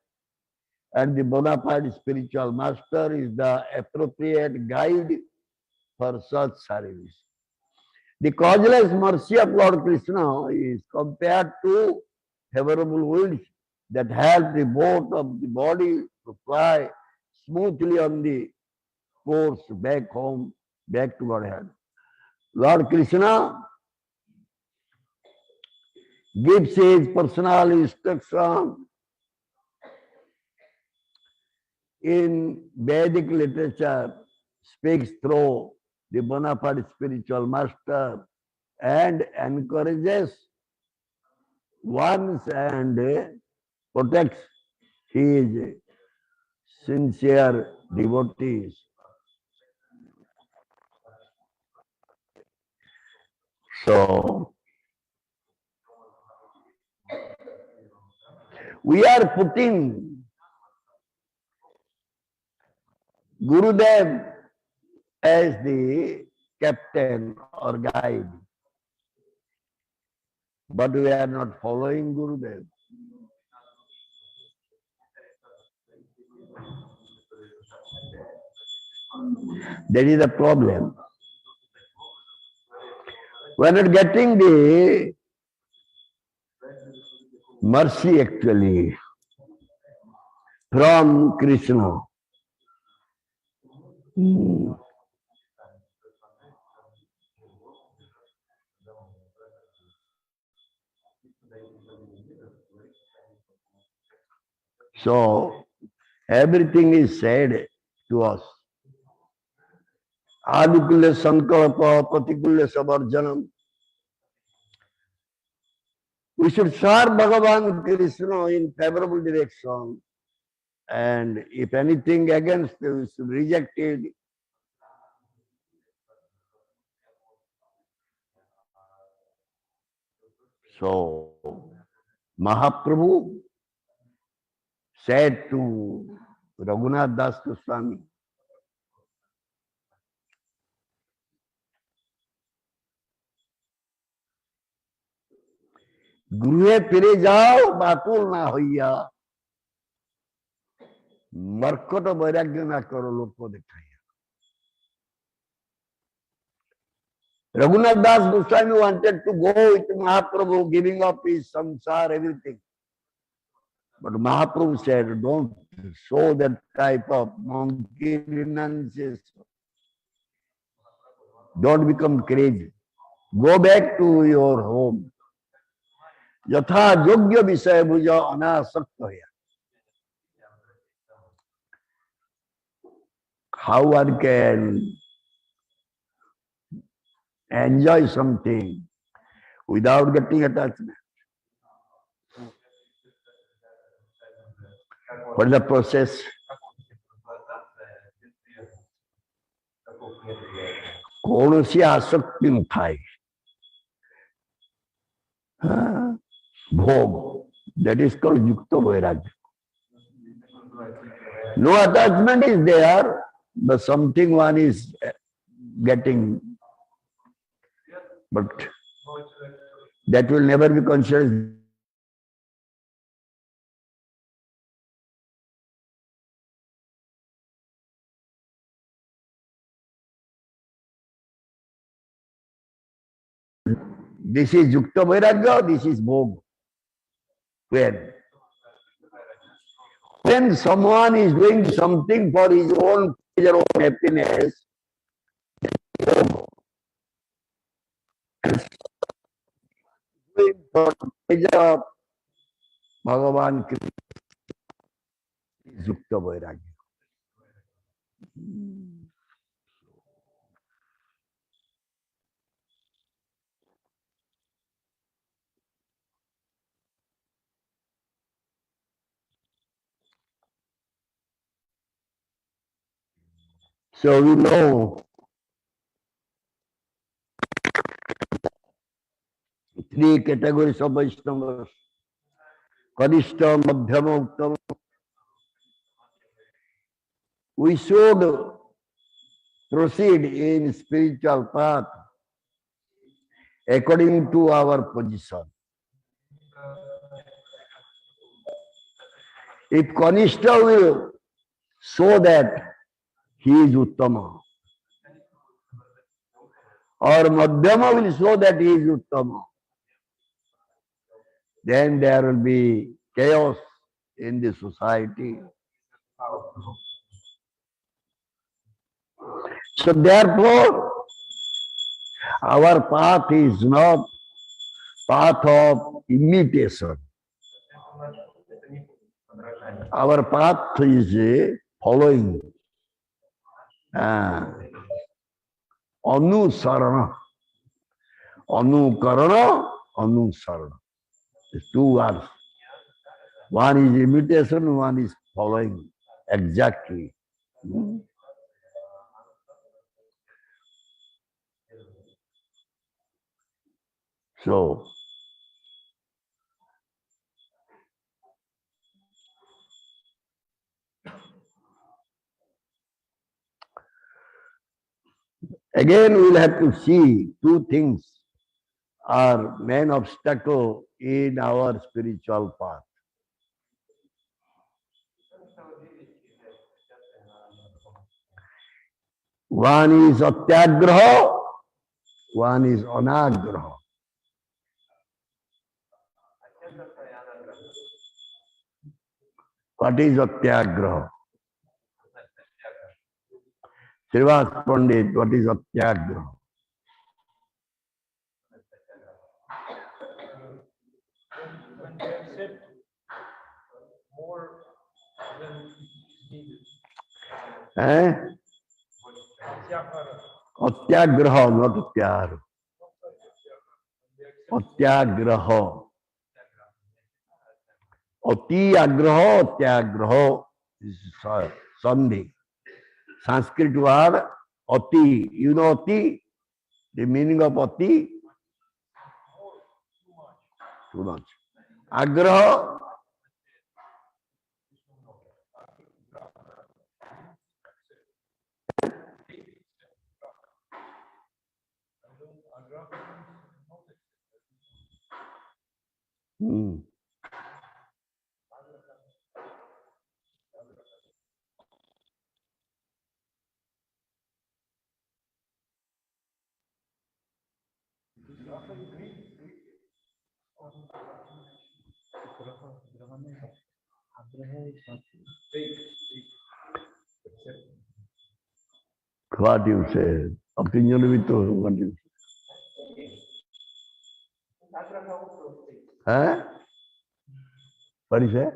and the bona fide spiritual master is the appropriate guide for such service. The causeless mercy of Lord Krishna is compared to favorable winds that help the boat of the body to fly smoothly on the course back home, back to Godhead. Lord Krishna gives his personal instruction in Vedic literature, speaks through the bona fide spiritual master and encourages ones and protects his sincere devotees. So, we are putting Gurudev as the captain or guide, but we are not following Gurudev. That is the problem. We are not getting the mercy actually from Krishna. So everything is said to us. Anukulya sankalpa patikulya savarjanam. We should serve Bhagavan Krishna in favorable direction, and if anything against, we should reject it. So Mahaprabhu said to Raghunath Das Goswami, गृहे फिरे जाओ बातुल ना होइया मर्कट वैराग्य ना करो लोग को दिखाइया. Raghunath Das Goswami wanted to go with Mahaprabhu, giving up his samsara, everything. But Mahaprabhu said, don't show that type of monkey renunciation. Don't become crazy. Go back to your home. Yatha yogya visaya bhuja anasakta. How one can enjoy something without getting attachment? What is the process? कौनसी आसक्ति न Thai भोग. That is called yukta vairagya. No attachment is there, but something one is getting, but that will never be considered. This is yukta vairagya, this is bhog. When someone is doing something for his own pleasure or happiness, भगवान कृष्ण युक्त वैराग्य. So we know three categories of Vaishnavas: Kanishta, Madhyama, Uttama. We should proceed in spiritual path according to our position. If Kanishta will show that he is Uttama, or Madhyama will show that he is Uttama, then there will be chaos in the society. So therefore, our path is not path of imitation. Our path is following Anusarana. Anukarana, Anusarana. It's two words. One is imitation, one is following exactly. So, again, we'll have to see two things are main obstacle in our spiritual path. One is atyagraha, one is anagraha. What is atyagraha? Srivas Pandit, what is atyagraha? When they accept more than needed. Atyagraha, not atyar. Atyagraha. Ati agraha, atyagraha is Sandhi. Sanskrit word ati. You know ati? The meaning of ati? Too much. Agraha. What you say? Opinion with what you say? Huh? What do you say? I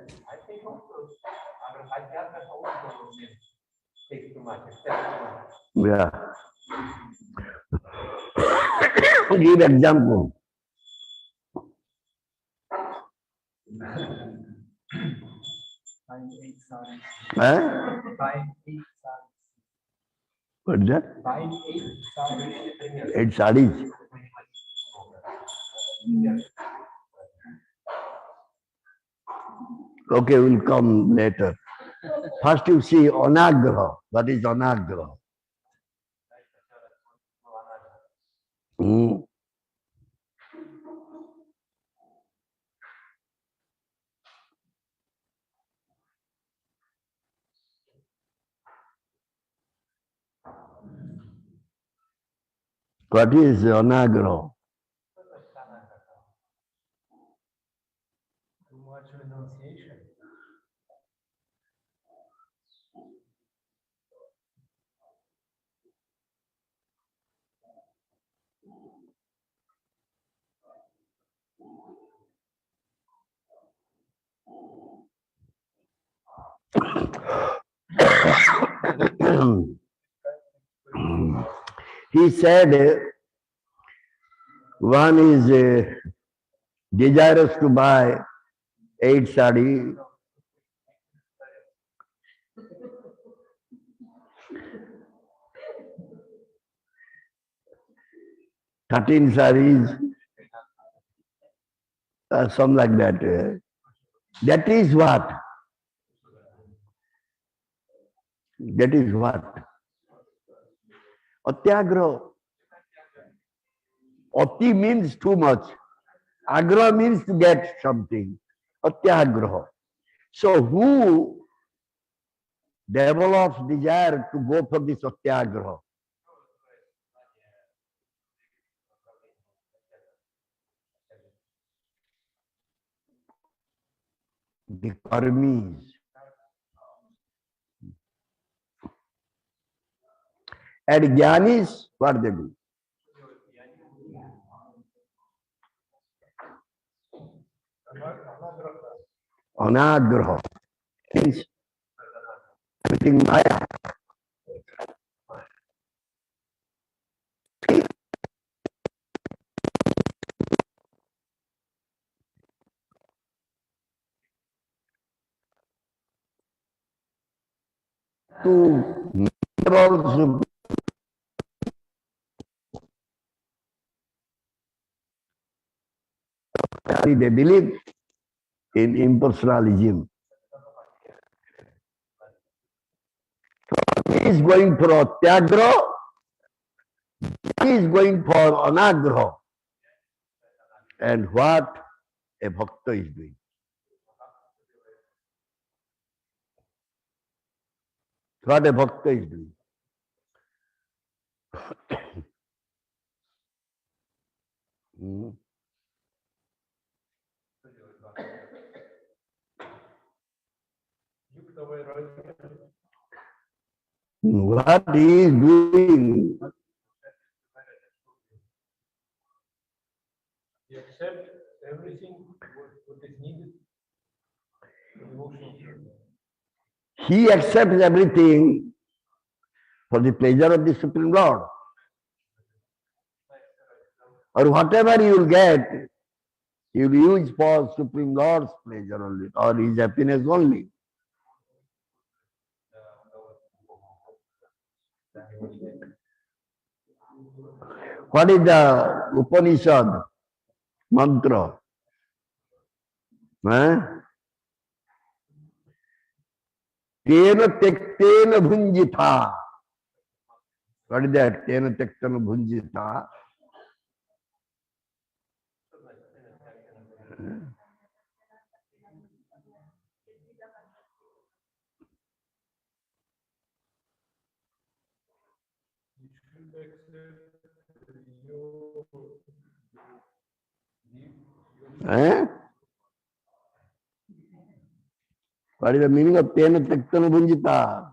think also, I got that also takes too much, Yeah. Give example. Buying 8 saris. Huh? Buying 8 saris. What is that? Buying 8 saris. 8 sarees. Okay, we'll come later. First you see anagraha. What is anagraha? What is anagraha? Too much renunciation. he said one is desirous to buy 8 sari, 13 saris, something like that. That is what? That is what? Atyagraha. Ati means too much. Agraha means to get something. Atyagraha. So who develops desire to go for this atyagraha? The karmis. And jnanis, what they do? Anagraha. Means everything maya. To also they believe in impersonalism. He is going for atyagraha, he is going for anagraha. And what a bhakta is doing. What a bhakta is doing. What he is doing, He accepts everything what is needed. he accepts everything for the pleasure of the Supreme Lord. Or whatever you will get, you will use for Supreme Lord's pleasure only, or his happiness only. What is the Upanishad mantra? Tena tektena bhunjitha. What is that? Tena tektena bhunjitha. What is the meaning of tena tektena bhunjita?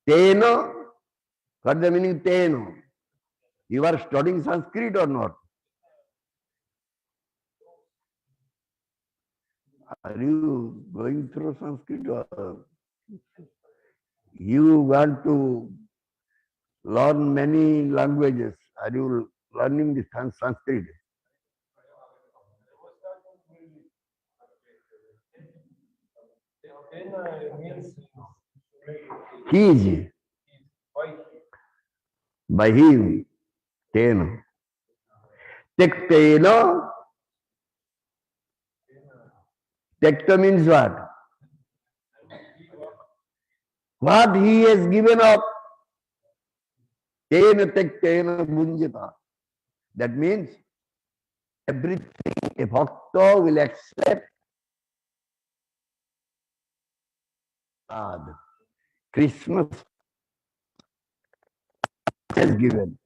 Tena, what is the meaning tena? You are studying Sanskrit or not? Are you going through Sanskrit or you want to learn many languages? Are you learning the Sanskrit? He by him, tena. Tektena. Tekta means what? What he has given up. Tena tektena bhunjita. That means everything a bhakta will accept. Krishna has given.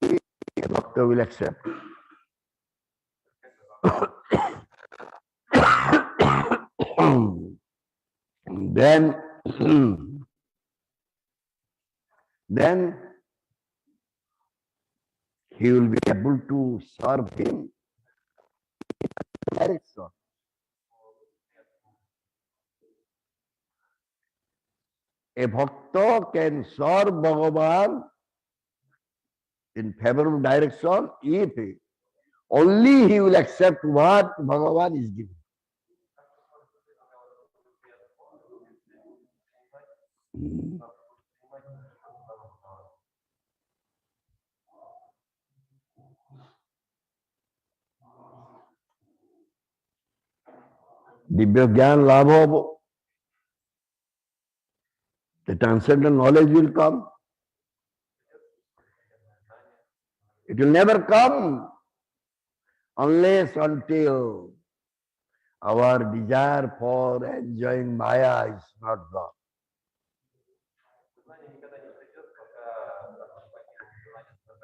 A bhakta will accept. Then he will be able to serve him. A bhakta can serve Bhagavan in favorable direction if only he will accept what Bhagavan is giving. Divya Gyan Labha, the transcendental knowledge will come. It will never come unless until our desire for enjoying Maya is not gone.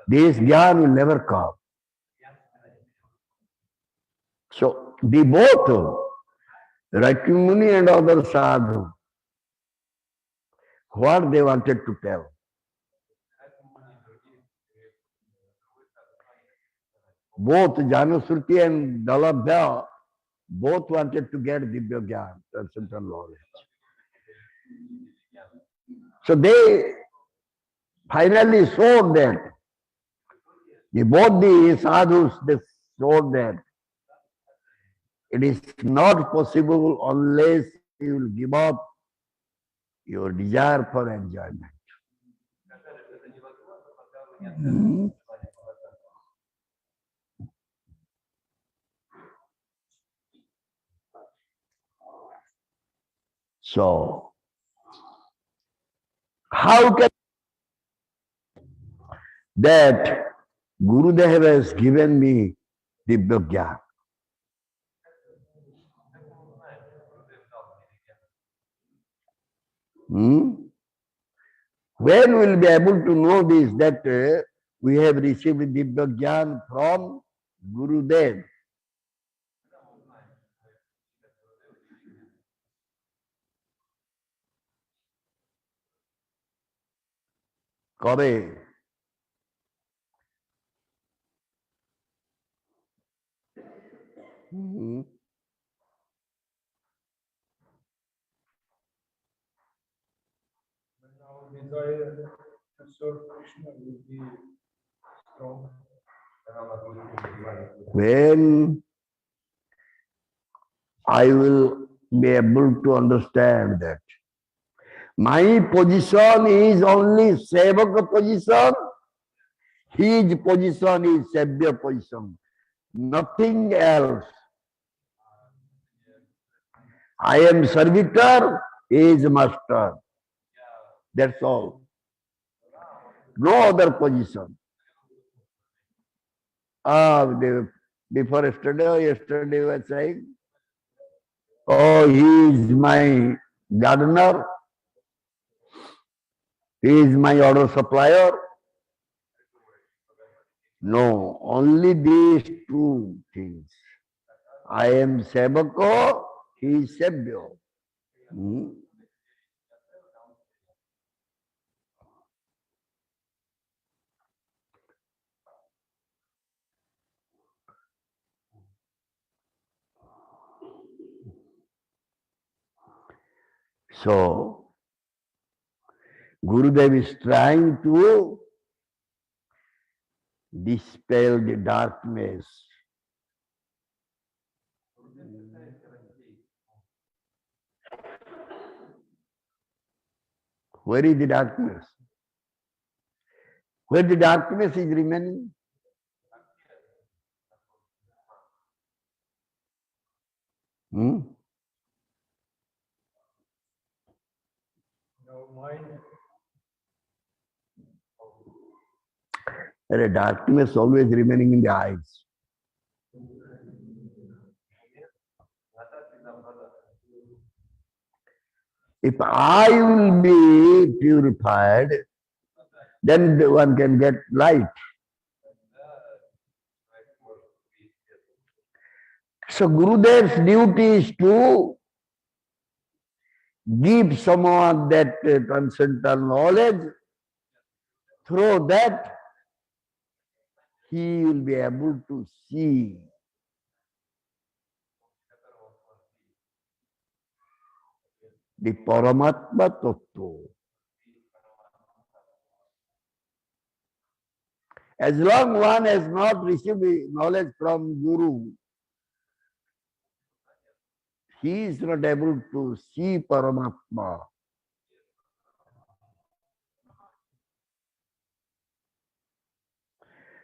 This Gyan will never come. So, the both, Rakimuni and other sadhu, what they wanted to tell. Both Janusruti and Dalabhya both wanted to get Divya Gyan, transcendental knowledge. So they finally showed that, both the sadhus, they showed that it is not possible unless you will give up your desire for enjoyment. So, how can that Gurudev has given me Divya Gyan? When will be able to know this, that we have received Divya Gyan from Gurudev? Kabe? Our desire to serve Krishna will be strong. When I will be able to understand that my position is only Sevaka position, his position is Sevya position, nothing else. I am servitor, he is master. That's all. No other position. Before yesterday or yesterday was saying, oh, he is my gardener, he is my order supplier. No, only these two things. I am Sevako, he is Sevyo. So, Gurudev is trying to dispel the darkness. Where is the darkness? Where the darkness is remaining? No mind. There is darkness always remaining in the eyes. If I will be purified, then one can get light. So Gurudev's duty is to give someone that transcendental knowledge. Through that, he will be able to see the Paramatma Tattva. As long one has not received knowledge from Guru, he is not able to see Paramatma.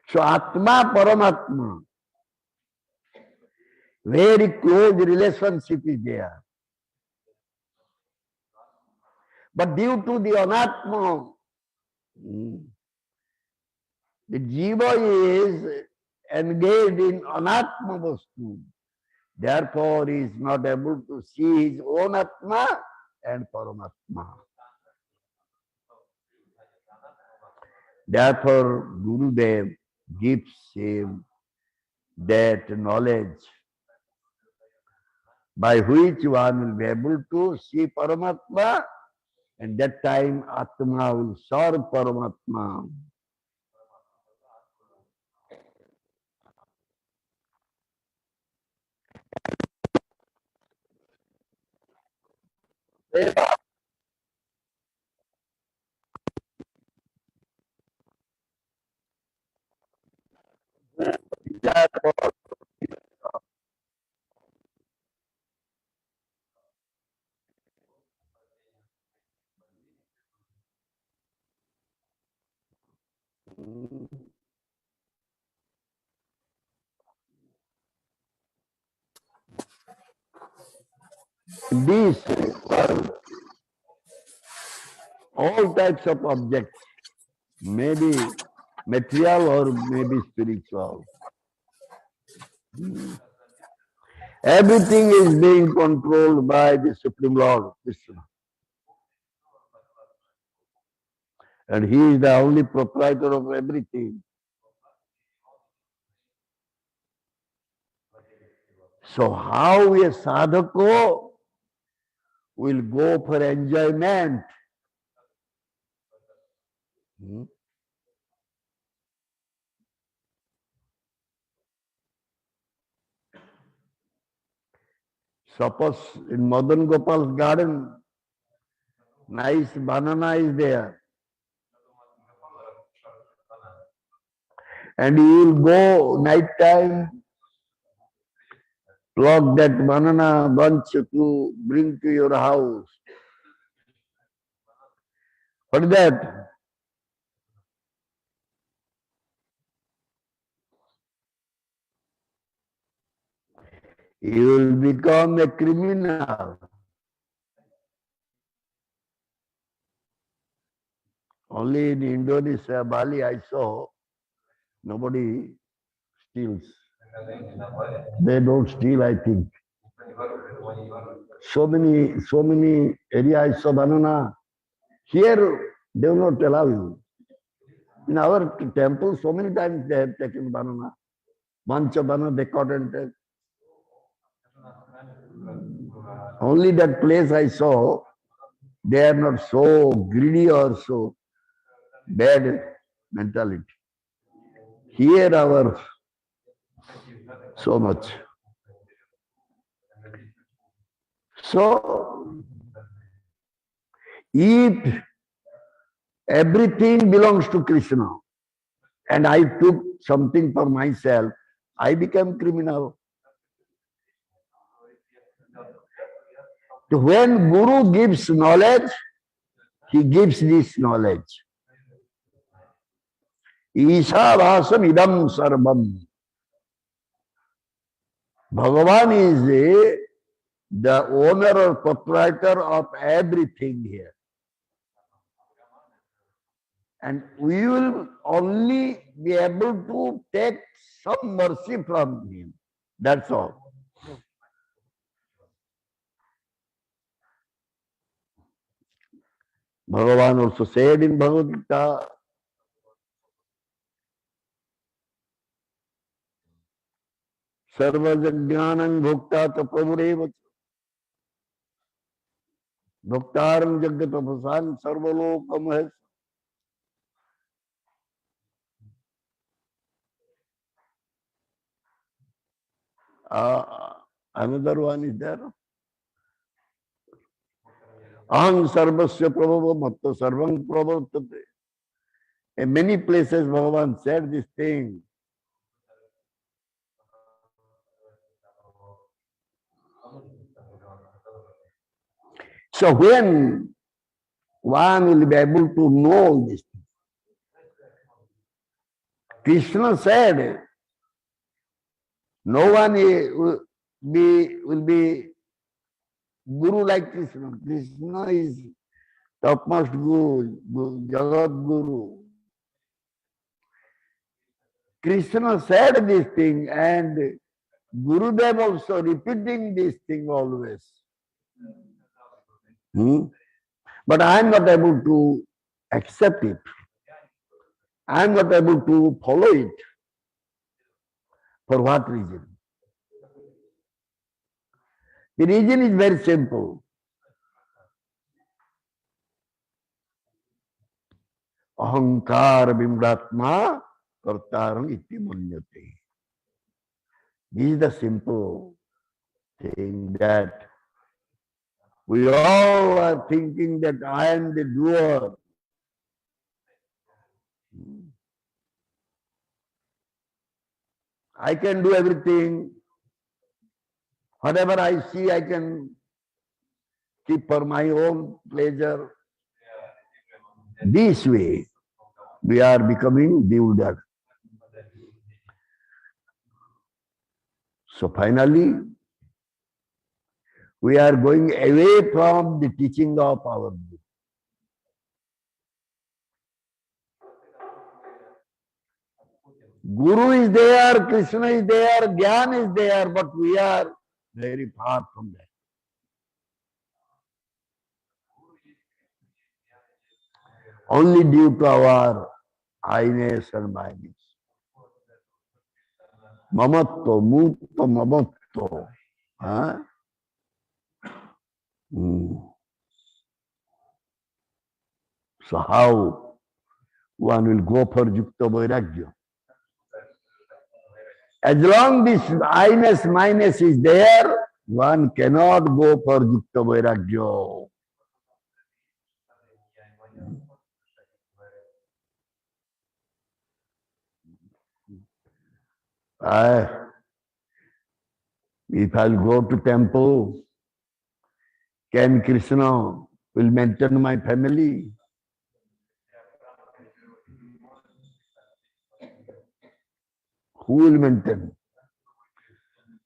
So Atma, Paramatma, very close relationship is there. But due to the Anatma, the Jiva is engaged in Anatma Vastu. Therefore, he is not able to see his own Atma and Paramatma. Therefore, Gurudev gives him that knowledge by which one will be able to see Paramatma, and that time Atma will serve Paramatma. These all types of objects, maybe material or maybe spiritual. Everything is being controlled by the Supreme Lord, Krishna. And he is the only proprietor of everything. So how a sadhako will go for enjoyment? Suppose in Madan Gopal's garden, nice banana is there. And you will go night time, pluck that banana bunch to bring to your house. What is that? You will become a criminal. Only in Indonesia, Bali, I saw nobody steals. They don't steal, I think. So many areas I saw banana. Here, they will not allow you. In our temple, so many times they have taken banana. Bunch of banana they caught and take. Only that place I saw, they are not so greedy or so bad mentality. Here our so much. So if everything belongs to Krishna and I took something for myself, I become criminal. So when Guru gives knowledge, he gives this knowledge. Ishavasam idam sarvam. Bhagavan is the owner or proprietor of everything here. And we will only be able to take some mercy from him. That's all. Bhagavan also said in Bhagavad Gita, Sarva Jagyanam Bhokta Tapamurevacha Bhoktaram Jagatapasan Sarvalokam. Another one is there. Aham sarvasya prabhava matta sarvam prabhavtate. In many places, Bhagavan said this thing. So when one will be able to know this, Krishna said, no one will be guru like Krishna. Krishna is topmost guru, Jagat Guru. Krishna said this thing and Gurudev also repeating this thing always. But I am not able to accept it. I am not able to follow it. For what reason? The reason is very simple. Ahankara bimdatma kartaram iti manyate. This is the simple thing that we all are thinking that I am the doer. I can do everything. Whatever I see, I can keep for my own pleasure. This way, we are becoming bewildered. So finally, we are going away from the teaching of our Guru. Guru is there, Krishna is there, Gyan is there, but we are very far from that. Only due to our I-ness and my-ness. Mamatto, mutta mamatto. Huh? So how one will go for Yukta Vairagya? As long this I-ness, my-ness is there, one cannot go for Yukta Vairagya. If I'll go to temple, can Krishna will maintain my family? Who will maintain?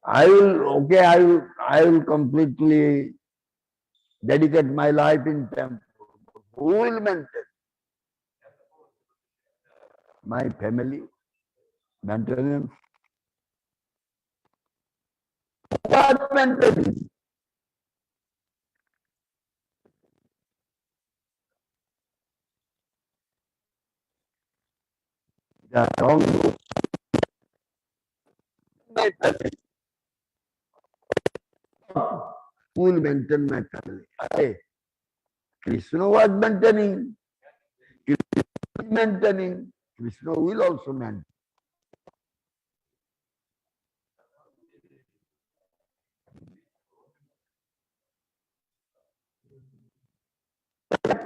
I will completely dedicate my life in temple. Who will maintain? My family, maintenance. What maintenance? The wrong road. My family. Who will maintain my family? Krishna was maintaining. Krishna is maintaining. Krishna will also maintain.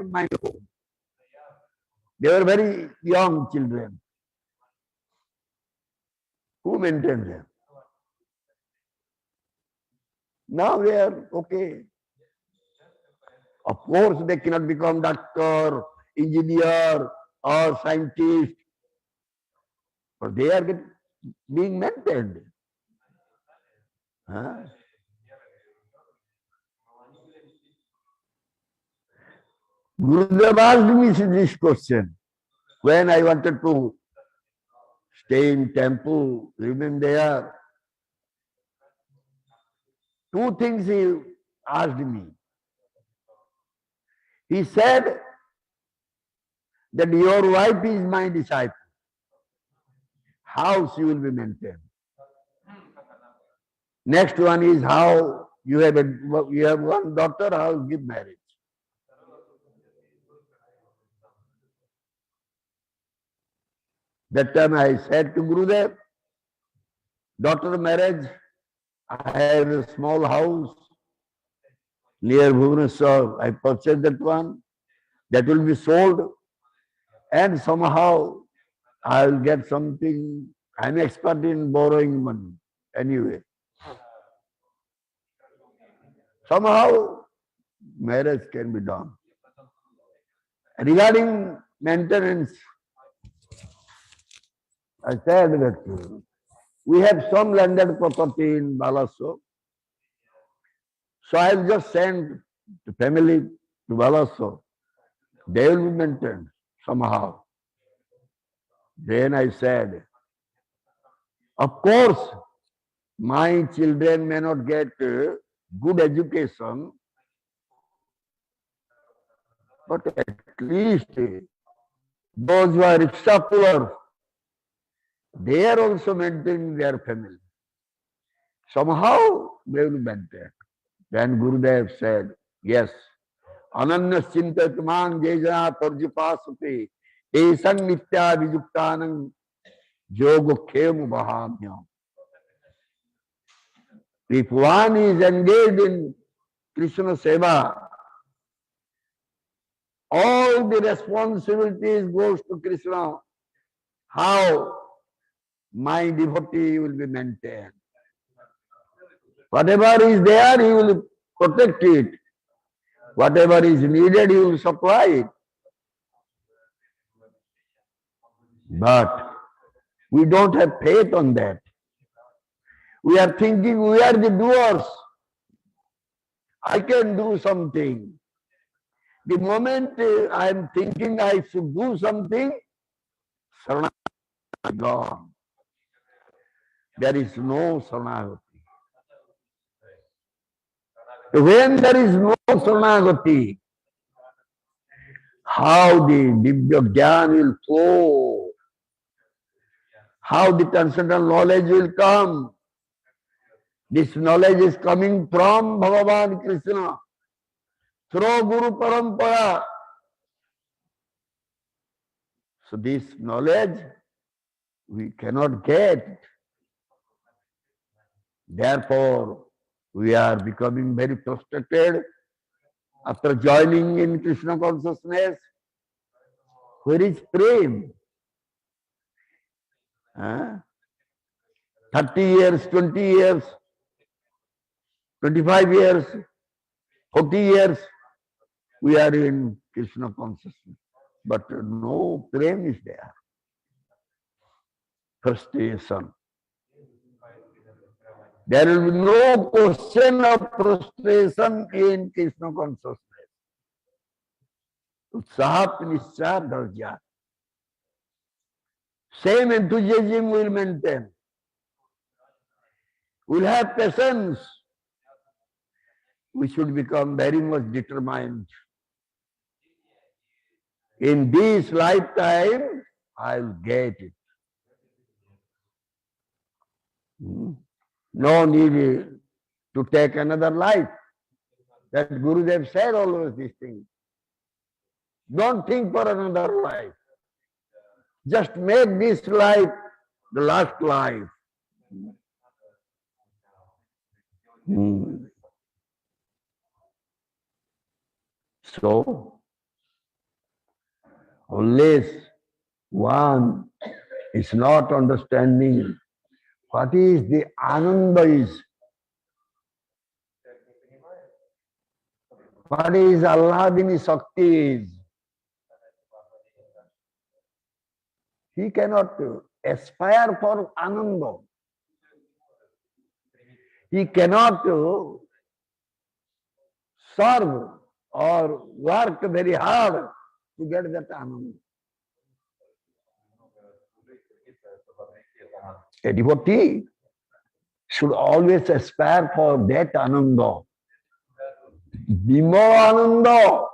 My home. They were very young children. Who maintained them? Now they are okay. Of course, they cannot become doctor, engineer, or scientist, but they are being maintained. Huh? Gurudev asked me this question when I wanted to stay in temple, remain there. Two things he asked me. He said that your wife is my disciple. How she will be maintained? Next one is how you have one daughter, how you give marriage. That time I said to Gurudev, daughter marriage, I have a small house near Bhubaneswar. I purchased that one. That will be sold and somehow I'll get something. I'm expert in borrowing money anyway. Somehow marriage can be done. Regarding maintenance, I said that we have some landed property in Balaso. So I'll just send the family to Balaso. They will be maintained somehow. Then I said, of course, my children may not get good education, but at least those who are rickshaw pullers, they are also maintaining their family. Somehow they will maintain. Then Gurudev said, yes, Ananya Chintatman Jejana Tarjupasate Esang Nitya Vijuktanang Yoga Khemu Bahamyam. If one is engaged in Krishna Seva, all the responsibilities goes to Krishna. How my devotee will be maintained. Whatever is there, he will protect it. Whatever is needed, he will supply it. But we don't have faith on that. We are thinking we are the doers. I can do something. The moment I am thinking I should do something, Saranagati is gone. There is no Saranagati. When there is no Saranagati, how the Divya Gyan will flow, how the transcendental knowledge will come. This knowledge is coming from Bhagavan Krishna through Guru Parampara. So this knowledge we cannot get. Therefore, we are becoming very frustrated after joining in Krishna consciousness. Where is Prem? 30 years, 20 years, 25 years, 40 years, we are in Krishna consciousness. But no Prem is there. Frustration. There will be no question of frustration in Krishna consciousness. Utsahat Nishcha Dharja. Same enthusiasm will maintain. We'll have patience. We should become very much determined. In this lifetime, I'll get it. No need to take another life. That Gurudev said always these things. Don't think for another life. Just make this life the last life. So, unless one is not understanding what is the Ananda is, what is Alladini Shakti is, he cannot aspire for Ananda. He cannot serve or work very hard to get that Ananda. A devotee should always aspire for that Ananda. Bimala Ananda.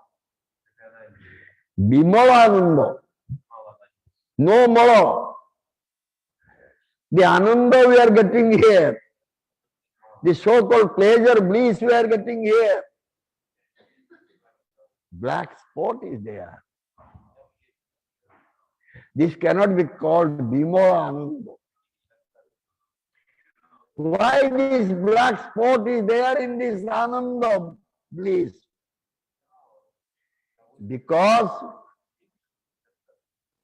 Bimala Ananda. No more. The Ananda we are getting here, the so-called pleasure, bliss we are getting here, black spot is there. This cannot be called Bimala Ananda. Why this black spot is there in this Ananda bliss? Because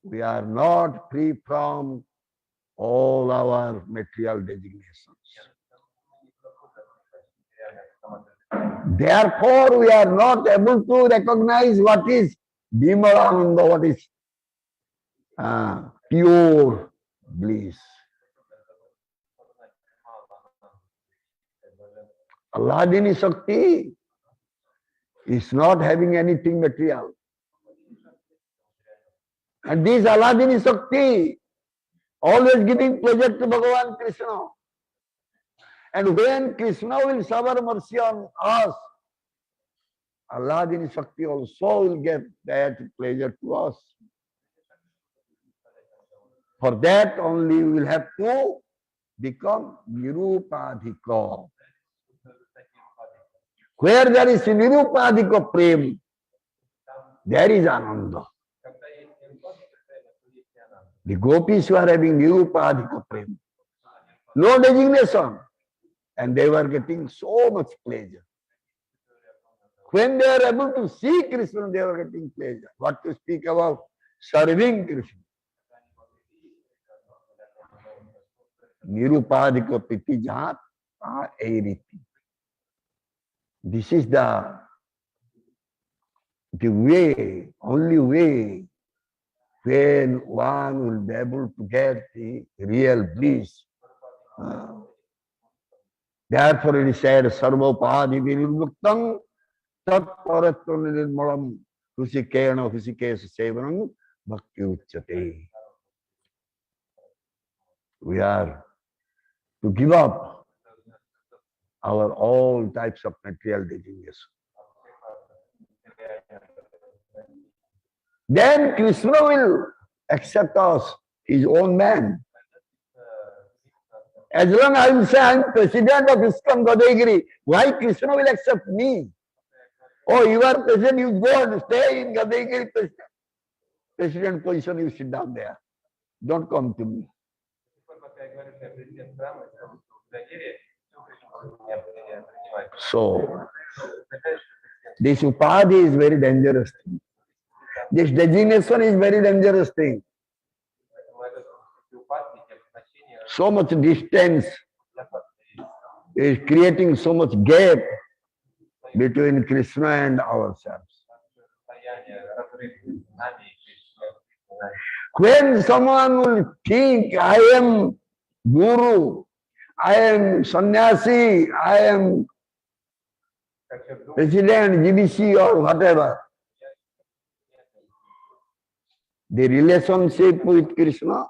We are not free from all our material designations. Therefore, we are not able to recognize what is Vimalananda, what is pure bliss. Alladini Shakti is not having anything material. And this Alladini Shakti always giving pleasure to Bhagavan Krishna. And when Krishna will shower mercy on us, Alladini Shakti also will get that pleasure to us. For that only we will have to become Nirupadhika. Where there is Nirupadhika Prem, there is Ananda. The gopis were having Nirupadhika Prem. No designation. And they were getting so much pleasure. When they are able to see Krishna, they were getting pleasure. What to speak about serving Krishna? Nirupadhika Piti Jat Eriti. This is the way, only way, when one will be able to get the real bliss. Therefore it is said, Sarvopadi Vinirmuktam Tat Paratva Nirmalam Husikena Husikesa Sevanam Bhakti Uchate. We are to give up our all types of material designation. Then Krishna will accept us, his own man. As long as I will say I am president of ISKCON Godaigiri, why Krishna will accept me? Oh, you are president, you go and stay in Godaigiri president position, you sit down there. Don't come to me. So, this upadhi is very dangerous thing. This designation is very dangerous thing. So much distance is creating so much gap between Krishna and ourselves. When someone will think, I am Guru, I am Sannyasi, I am President, GBC or whatever, the relationship with Krishna,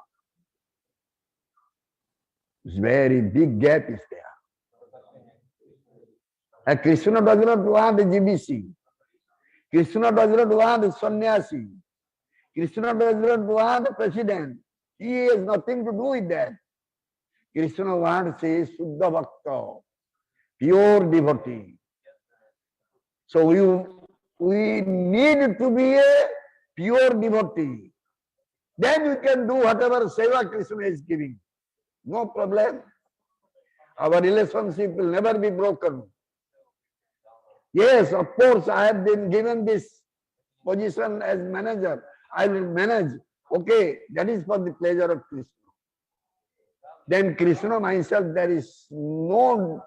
very big gap is there. And Krishna does not want the GBC. Krishna does not want the sannyasi. Krishna does not want the president. He has nothing to do with that. Krishna wants a Suddha Bhakta, pure devotee. So we need to be a pure devotee. Then you can do whatever seva Krishna is giving. No problem. Our relationship will never be broken. Yes, of course, I have been given this position as manager. I will manage. Okay, that is for the pleasure of Krishna. Then Krishna, myself, there is no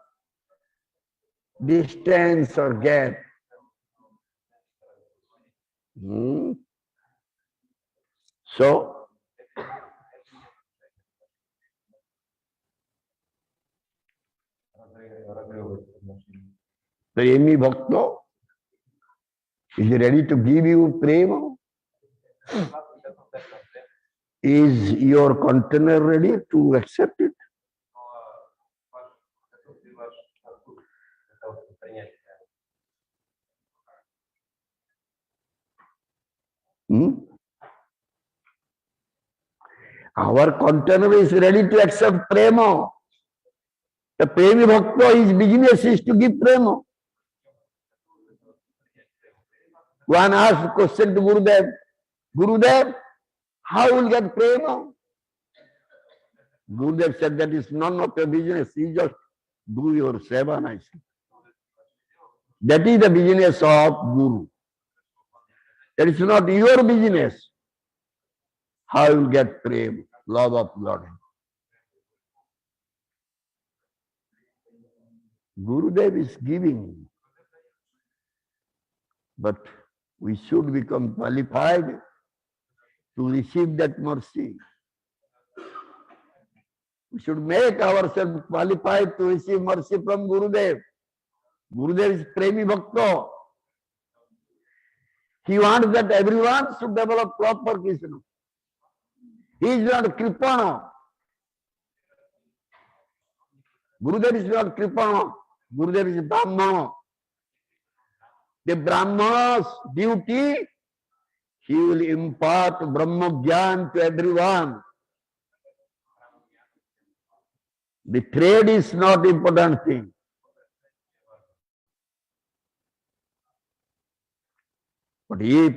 distance or gap. So, Premi Bhakta is ready to give you prema. Is your container ready to accept it? Our container is ready to accept prema. The Premi Bhakta, his business is to give prema. One asked a question to Gurudev, Gurudev, how will get prema? Gurudev said, that is none of your business. You just do your seva nicely. That is the business of Guru. That is not your business. how you will get prem, love of Lord. Gurudev is giving, but we should become qualified to receive that mercy. We should make ourselves qualified to receive mercy from Gurudev. Gurudev is Premi Bhakta. He wants that everyone should develop love for Krishna. He is not Kripana. Gurudev is not Kripana. Gurudev is Brahmana. The Brahmana's duty, he will impart Brahma Gyan to everyone. The trade is not important thing. But if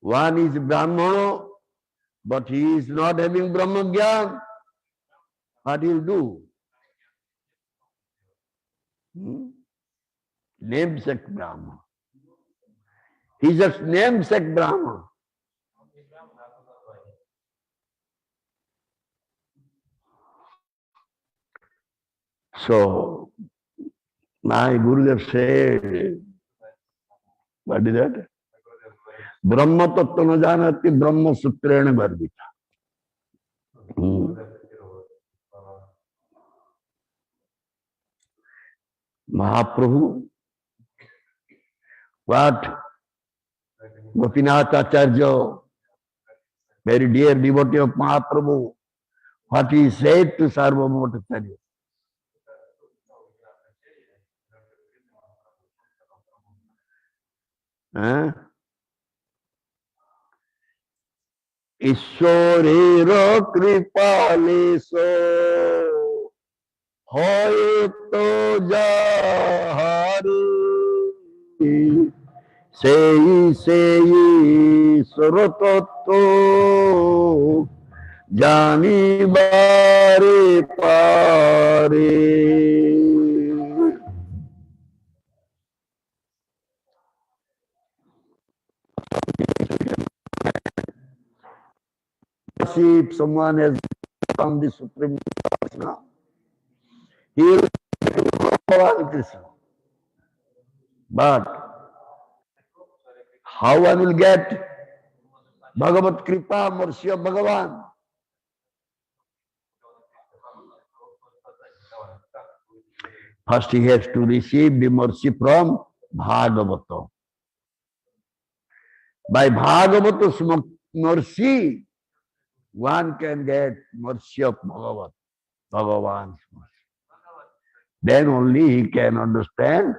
one is Brahmana, but he is not having Brahma Gyan, what he will do? Namesake Brahma. He is just namesake Brahma. So, my Gurudev said, what is that? Brahma tattva na janati Brahma sutrena garbita. Mahaprabhu, what Gopinath Acharya, very dear devotee of Mahaprabhu, what he said to Sarvabhauma Bhattacharya. Ishwarer kripaleso hoye to jahare sei sorototo jani bare pare. If someone has become the Supreme Krishna, he will Bhagavan Krishna. But how one will get Bhagavat Kripa, mercy of Bhagavan? First he has to receive the mercy from Bhagavata. By Bhagavata's mercy, one can get mercy of Bhagavan, Bhagavan's mercy. Then only he can understand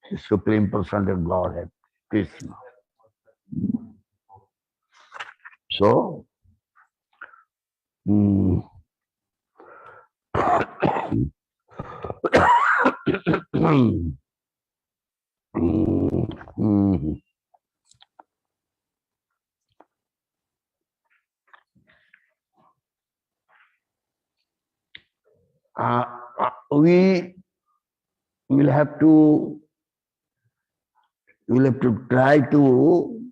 the Supreme Personality of Godhead, Krishna. So, we will have to try to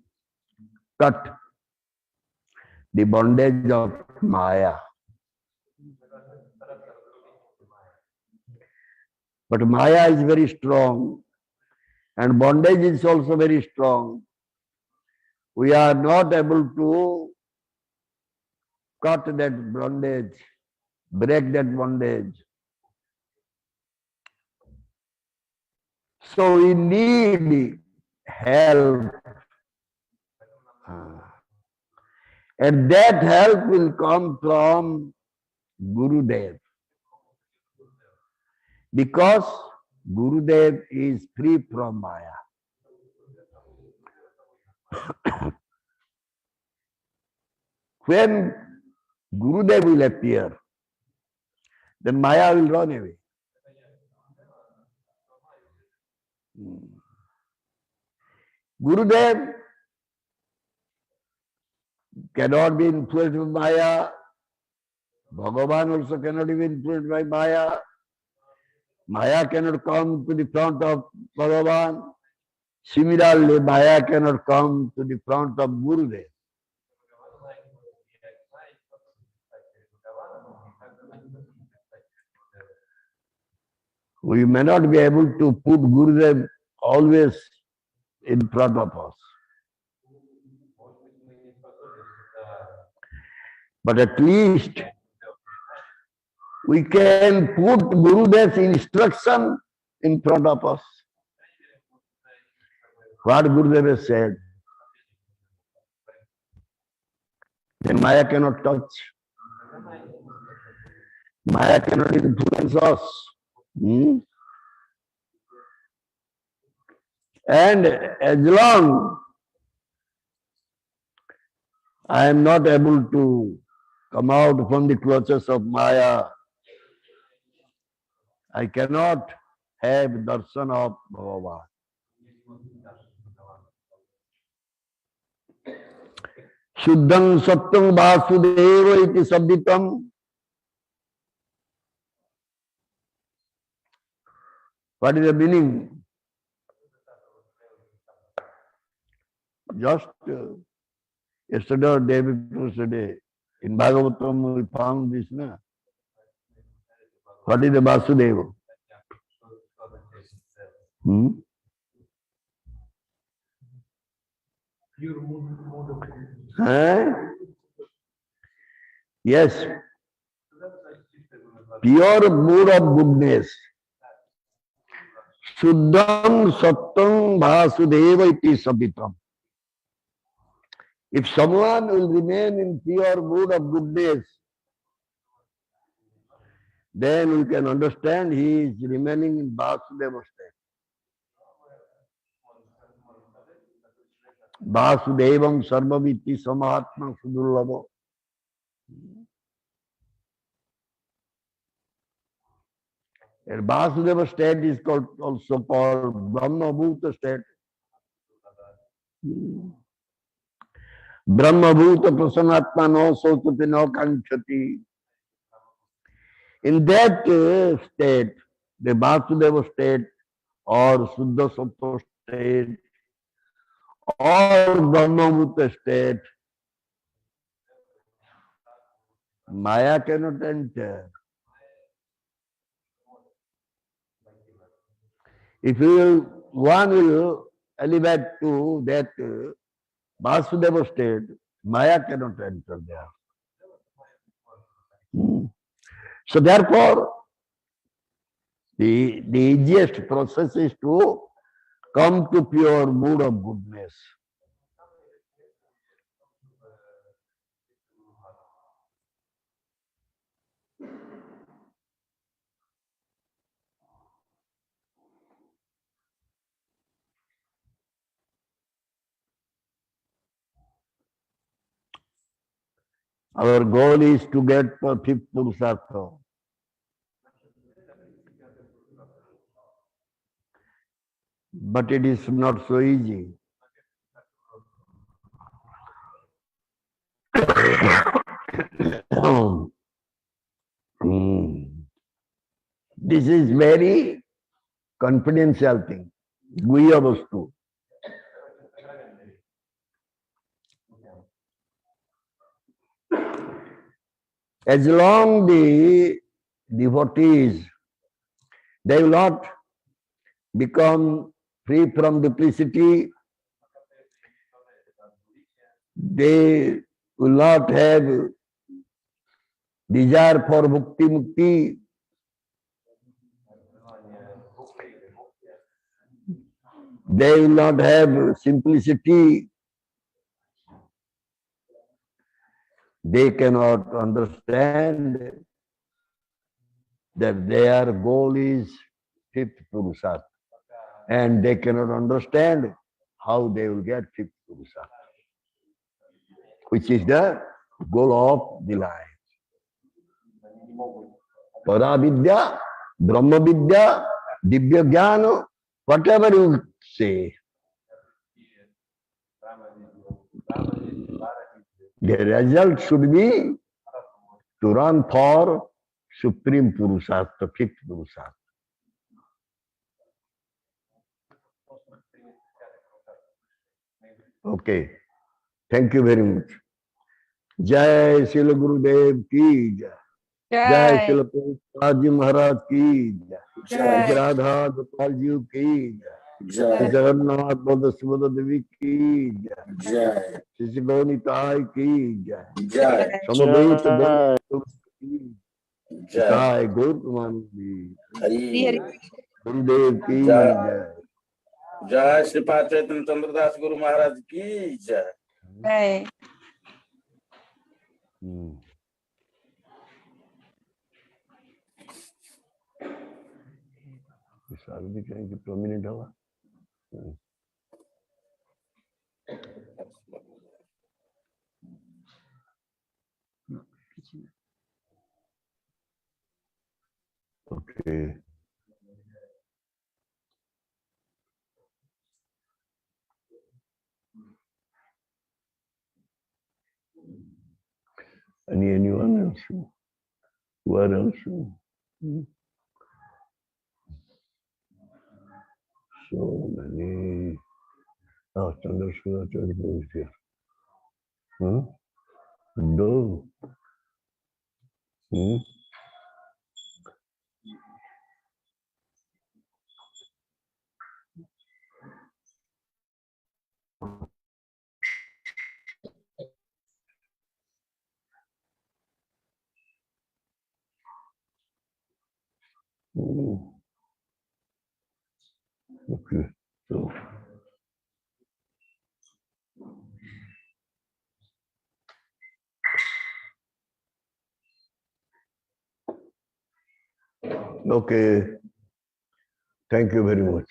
cut the bondage of Maya. But Maya is very strong and bondage is also very strong. We are not able to cut that bondage, break that bondage. So we need help. And that help will come from Gurudev. Because Gurudev is free from Maya. When Gurudev will appear, then Maya will run away. Gurudev cannot be influenced by Maya. Bhagavan also cannot be influenced by Maya. Maya cannot come to the front of Bhagavan. Similarly, Maya cannot come to the front of Gurudev. We may not be able to put Gurudev always in front of us. But at least we can put Gurudev's instruction in front of us. What Gurudev has said. Then Maya cannot touch. Maya cannot influence us. And as long I am not able to come out from the clutches of Maya, I cannot have darshan of Bhagavan. Shuddham Sattam Vasudeva iti sabditam. What is the meaning? Just yesterday or day before yesterday, in Bhagavatam we found this. What is the Vasudeva? Yes. Pure mood of goodness. Shuddham Sattam Vasudeva iti sabditam. If someone will remain in pure mood of goodness, then we can understand he is remaining in Vasudeva state. Vasudevam sarvaviti samahatma sudurlabha. And Vasudeva state is also called Brahma Bhuta state. Brahma Bhuta prasanatma no sotati no kanchati. In that state, the Vasudeva state or Suddha Sattva state or Brahma Bhuta state, Maya cannot enter. If one will elevate to that Vasudeva state, Maya cannot enter there. So therefore, the easiest process is to come to pure mood of goodness. Our goal is to get the fifth Purushartha. But it is not so easy. This is very confidential thing. Guhya vastu. As long the devotees, they will not become free from duplicity, they will not have desire for bhakti mukti, they will not have simplicity, they cannot understand that their goal is fifth Purushartha. And they cannot understand how they will get fifth Purushartha, which is the goal of the life. Paravidya, Brahma Vidya, Divya Jnana, whatever you say. The result should be to run for Supreme Purushartha, fifth Purushartha. Okay. Thank you very much. Jai Srila Gurudev ki jai. जय श्रील प्रभुपाद जी महाराज की जय। जय राधा गोपाल जी की जय। जय जगन्नाथ बलदेव सुभद्रा देवी की जय। जय श्री गौनिताय की जय। जय समवेत जय की जय जय। गौर प्रमाणी हरि हरि गुरुदेव की जय। जय। जय श्रीपाद चैतन्य चंद्रदास गुरु महाराज की जय। जय सारे भी कहें कि प्रोमिनेंट होगा। Okay anyone else where else so many Chandrasekhar is here. No. Okay, so okay, thank you very much.